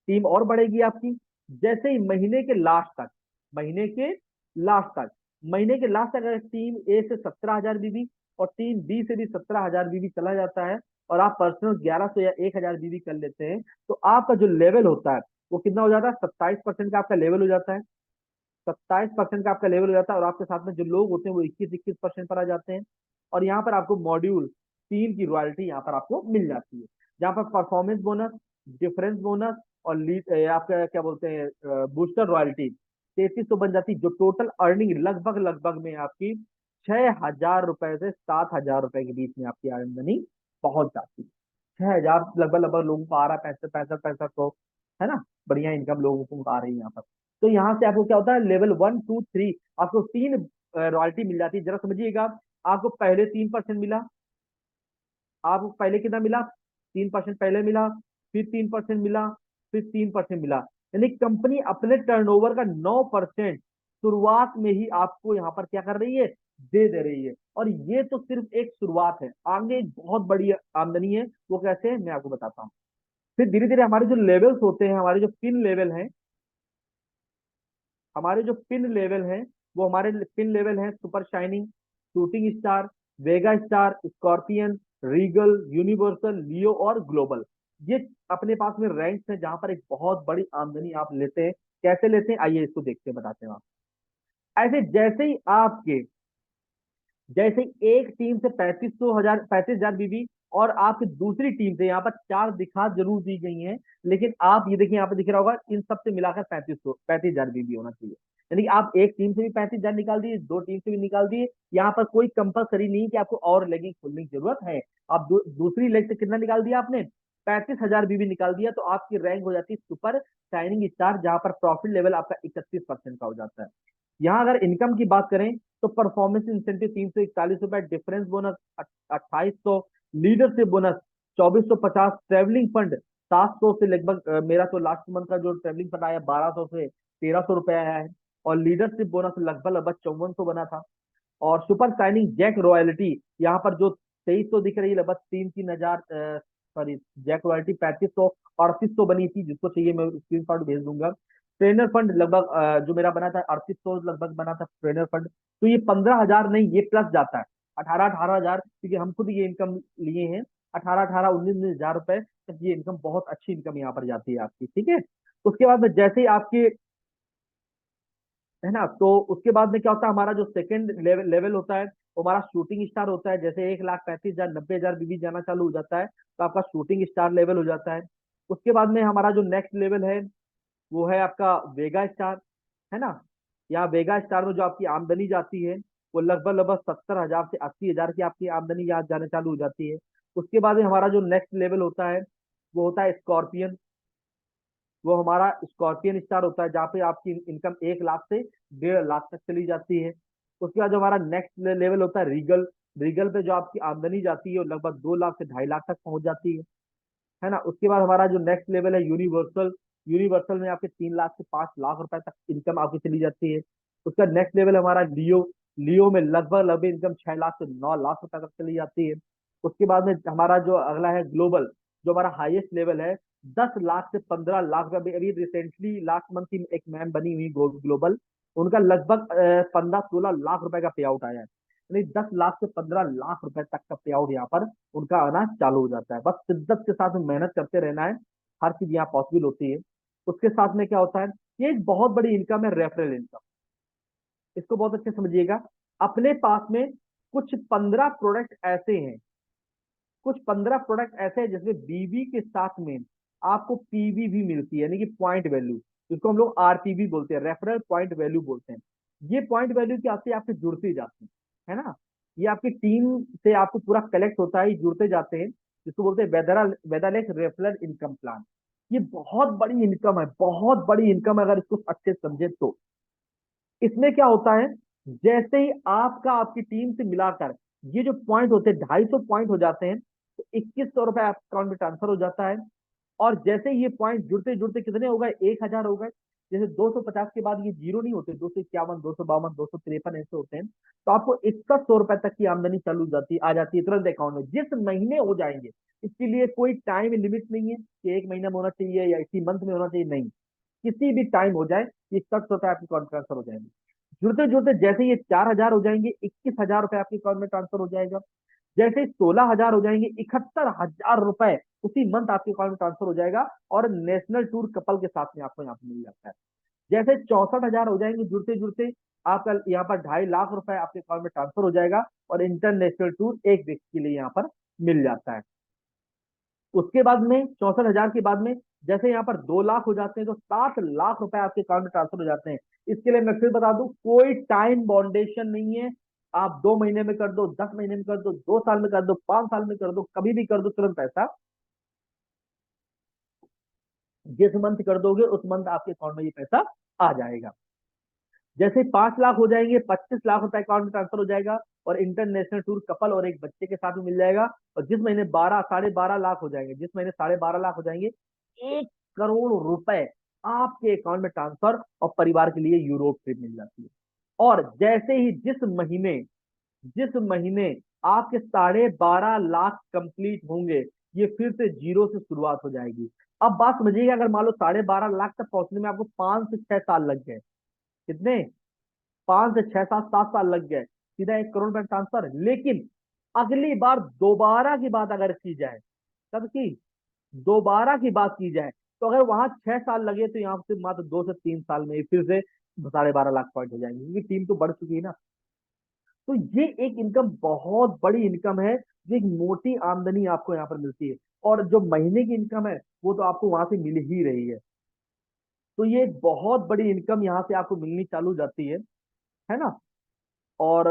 टीम और बढ़ेगी आपकी। जैसे ही महीने के लास्ट तक, महीने के लास्ट तक महीने के लास्ट तक अगर टीम ए से 17,000 बीबी और टीम बी से भी 17,000 बीबी चला जाता है, और आप पर्सनल 1100 या 1000 बीबी कर लेते हैं, तो आपका जो लेवल होता है वो कितना हो जाता है, 27% का आपका लेवल हो जाता है। 27% का आपका लेवल हो जाता है, और आपके साथ में जो लोग होते हैं वो 21-21% पर आ जाते हैं। और यहाँ पर आपको मॉड्यूल 3 की रॉयल्टी यहाँ पर आपको मिल जाती है, जहाँ पर परफॉर्मेंस बोनस, डिफरेंस बोनस और लीड आपका क्या बोलते हैं बूस्टर रॉयल्टी 3300 बन जाती है, जो टोटल अर्निंग लगभग लगभग में आपकी 6,000 रुपए से 7,000 रुपए के बीच में आपकी आमदनी पहुंच जाती है। 6,000 लगभग लगभग लोगों को आ रहा है, 65-65-65 है ना, बढ़िया इनकम लोगों को आ रही है यहाँ पर। तो यहाँ से आपको क्या होता है, लेवल 1, 2, 3 आपको 3 रॉयल्टी मिल जाती है। जरा समझिएगा, आपको पहले 3% मिला, आपको पहले कितना मिला, 3% पहले मिला, फिर 3% मिला, फिर 3% मिला, यानी कंपनी अपने टर्नओवर का 9% शुरुआत में ही आपको यहाँ पर क्या कर रही है, दे रही है। और ये तो सिर्फ एक शुरुआत है, आगे बहुत बड़ी आमदनी है। वो कैसे है मैं आपको बताता हूँ। फिर धीरे धीरे हमारे जो लेवल्स होते हैं, हमारे जो पिन लेवल हैं, हमारे जो पिन लेवल हैं वो हमारे पिन लेवल हैं सुपर शाइनिंग, शूटिंग स्टार, वेगा स्टार, स्कॉर्पियन, रीगल, यूनिवर्सल, लियो और ग्लोबल। ये अपने पास में रैंक्स हैं जहां पर एक बहुत बड़ी आमदनी आप लेते हैं। कैसे लेते हैं आइए इसको देखते हैं, बताते हैं आप। ऐसे जैसे एक टीम से 35,000 बीबी और आपकी दूसरी टीम से यहाँ पर चार दिखा जरूर दी गई हैं, लेकिन आप ये देखिए यहाँ पे दिख रहा होगा इन सब से मिलाकर 35,000 बीबी होना चाहिए। यानी कि आप एक टीम से भी 35,000 निकाल दिए, दो टीम से भी निकाल दिए, यहाँ पर कोई कंपलसरी नहीं कि आपको और लेगिंग खोलने की जरूरत है। आप दूसरी लेग से कितना निकाल दिया आपने, 35,000 बीबी निकाल दिया, तो आपकी रैंक हो जाती है सुपर शाइनिंग स्टार, जहां पर प्रॉफिट लेवल आपका 31% का हो जाता है। यहाँ अगर इनकम की बात करें तो परफॉर्मेंस इंसेंटिव 341 रुपए, difference bonus 2800, leadership bonus 2450, travelling fund 700 से लगभग मेरा तो लास्ट मंथ का जो ट्रेवलिंग फंड आया 1200 से 1300 रुपए आया है, और लीडरशिप बोनस लगभग लगभग 5400 बना था। और सुपर साइनिंग जैक रॉयल्टी यहाँ पर जो 2300 दिख रही है, लगभग 3-3 हजार, सॉरी, जैक रॉयल्टी 3500, 3800 बनी थी, जिसको चाहिए मैं स्क्रीन शॉट भेज दूंगा। ट्रेनर फंड लगभग जो मेरा बना था 3800 लगभग बना था ट्रेनर फंड। तो ये 15,000 नहीं, ये प्लस जाता है 18-18 हजार, क्योंकि हम खुद ये इनकम लिए हैं। 18-18, 19-19 हजार रुपए तक ये इनकम, बहुत अच्छी इनकम यहाँ पर जाती है आपकी, ठीक है। उसके बाद में जैसे ही आपकी, है ना, तो उसके बाद में क्या होता है, हमारा जो सेकंड लेवल होता है वो हमारा शूटिंग स्टार होता है। जैसे 1,35,000, 90,000 बीबी जाना चालू हो जाता है तो आपका शूटिंग स्टार लेवल हो जाता है। उसके बाद में हमारा जो नेक्स्ट लेवल है वो है आपका वेगा स्टार, है ना। यहाँ वेगा स्टार में जो आपकी आमदनी जाती है वो लगभग लगभग 70,000 से 80,000 की आपकी आमदनी यहाँ जाने चालू हो जाती है। उसके बाद में हमारा जो नेक्स्ट लेवल होता है वो होता है स्कॉर्पियन। वो हमारा स्कॉर्पियन स्टार होता है, जहाँ पे आपकी इनकम 1 लाख से 1.5 लाख तक चली जाती है। उसके बाद जो हमारा नेक्स्ट लेवल होता है रीगल। रीगल पे जो आपकी आमदनी जाती है वो लगभग 2 लाख से 2.5 लाख तक पहुंच जाती है ना। उसके बाद हमारा जो नेक्स्ट लेवल है यूनिवर्सल। यूनिवर्सल में आपके 3 लाख से 5 लाख रुपए तक इनकम आपकी चली जाती है। उसका नेक्स्ट लेवल हमारा लियो। लियो में लगभग लगभग इनकम 6 लाख से 9 लाख रुपए तक चली जाती है। उसके बाद में हमारा जो अगला है ग्लोबल, जो हमारा हाईएस्ट लेवल है, 10 लाख से 15 लाख रुपए। अभी रिसेंटली लास्ट मंथ की एक मैम बनी हुई ग्लोबल, उनका लगभग 15-16 लाख रुपए का पे आउट आया है। यानी 10 लाख से 15 लाख रुपए तक का पे आउट यहाँ पर उनका आना चालू हो जाता है। बस शिद्दत के साथ में मेहनत करते रहना है, हर चीज यहाँ पॉसिबल होती है। उसके साथ में क्या होता है, ये एक बहुत बड़ी इनकम है, रेफरल इनकम। इसको बहुत अच्छे से समझिएगा। अपने पास में कुछ 15 प्रोडक्ट ऐसे हैं, कुछ 15 प्रोडक्ट ऐसे हैं जिसमें बीवी के साथ में आपको पीवी भी मिलती है, यानी कि पॉइंट वैल्यू। जिसको हम लोग आरपीवी बोलते हैं, रेफरल पॉइंट वैल्यू बोलते हैं। ये पॉइंट वैल्यू क्या आपसे आपसे जुड़ते जाते हैं, है ना। ये आपकी टीम से आपको पूरा कलेक्ट होता है, ये जुड़ते जाते हैं, जिसको बोलते हैं वेदालेस रेफरल इनकम प्लान। ये बहुत बड़ी इनकम है, बहुत बड़ी इनकम है, अगर इसको अच्छे से समझे तो। इसमें क्या होता है, जैसे ही आपका आपकी टीम से मिलाकर ये जो पॉइंट होते हैं 250 पॉइंट हो जाते हैं, तो 2100 रुपए आपके अकाउंट में ट्रांसफर हो जाता है। और जैसे ये पॉइंट जुड़ते जुड़ते कितने हो गए, 1000 हो गए। जैसे 250 के बाद ये जीरो नहीं होते, 251, 252, 253 ऐसे होते हैं, तो आपको 6100 रुपए तक की आमदनी चालू जाती आ जाती है तुरंत अकाउंट में, जिस महीने हो जाएंगे। इसके लिए कोई टाइम लिमिट नहीं है कि एक महीना में होना चाहिए या इसी मंथ में होना चाहिए, नहीं। किसी भी टाइम हो जाए, ये 6100 रुपए आपके अकाउंट ट्रांसफर हो जाएंगे। जुड़ते जुड़ते जैसे ये 4000 हो जाएंगे, 21 हजार रुपए आपके अकाउंट में ट्रांसफर हो जाएगा। जैसे 16 हजार हो जाएंगे, 71 हजार रुपए उसी मंथ आपके अकाउंट में ट्रांसफर हो जाएगा। और नेशनल टूर कपल के साथ में आपको यहाँ पे मिल जाता है। जैसे 64 हजार हो जाएंगे, जुड़ते जुड़ते आपका यहाँ पर 2.5 लाख रुपए आपके अकाउंट में ट्रांसफर हो जाएगा। और इंटरनेशनल टूर एक व्यक्ति के लिए यहाँ पर मिल जाता है। उसके बाद में 64 हजार के बाद में जैसे यहाँ पर 2 लाख हो जाते हैं, तो 7 लाख रुपए आपके अकाउंट में ट्रांसफर हो जाते हैं। इसके लिए मैं फिर बता दूं, कोई टाइम बाउंडेशन नहीं है। आप 2 महीने में कर दो, 10 महीने में कर दो, 2 साल में कर दो, 5 साल में कर दो, कभी भी कर दो, तुरंत पैसा जिस मंथ कर दोगे उस मंथ आपके अकाउंट में ये पैसा आ जाएगा। जैसे 5 लाख हो जाएंगे, 25 लाख रुपए अकाउंट में ट्रांसफर हो जाएगा। और इंटरनेशनल टूर कपल और एक बच्चे के साथ में मिल जाएगा। और जिस महीने 12 साढ़े 12 लाख हो जाएंगे, जिस महीने 12.5 लाख हो जाएंगे, 1 करोड़ रुपए आपके अकाउंट में ट्रांसफर और परिवार के लिए यूरोप ट्रिप मिल जाती है। और जैसे ही जिस महीने आपके 12.5 लाख कंप्लीट होंगे, ये फिर से जीरो से शुरुआत हो जाएगी। अब बात समझिएगा, अगर मान लो 12.5 लाख तक पहुंचने में आपको 5 से 6 साल लग गए, कितने, 5 से 6 7 7 साल लग गए, सीधा 1 करोड़ में ट्रांसफर। लेकिन अगली बार दोबारा की बात अगर की जाए, कब की, दोबारा की बात की जाए, तो अगर वहां 6 साल लगे, तो यहाँ से मात्र 2 से 3 साल में ही फिर से 12.5 लाख पॉइंट हो जाएंगे, क्योंकि टीम तो बढ़ चुकी है ना। तो ये एक इनकम, बहुत बड़ी इनकम है, जो एक मोटी आमदनी आपको यहाँ पर मिलती है। और जो महीने की इनकम है, वो तो आपको वहां से मिल ही रही है। तो ये एक बहुत बड़ी इनकम यहाँ से आपको मिलनी चालू हो जाती है ना। और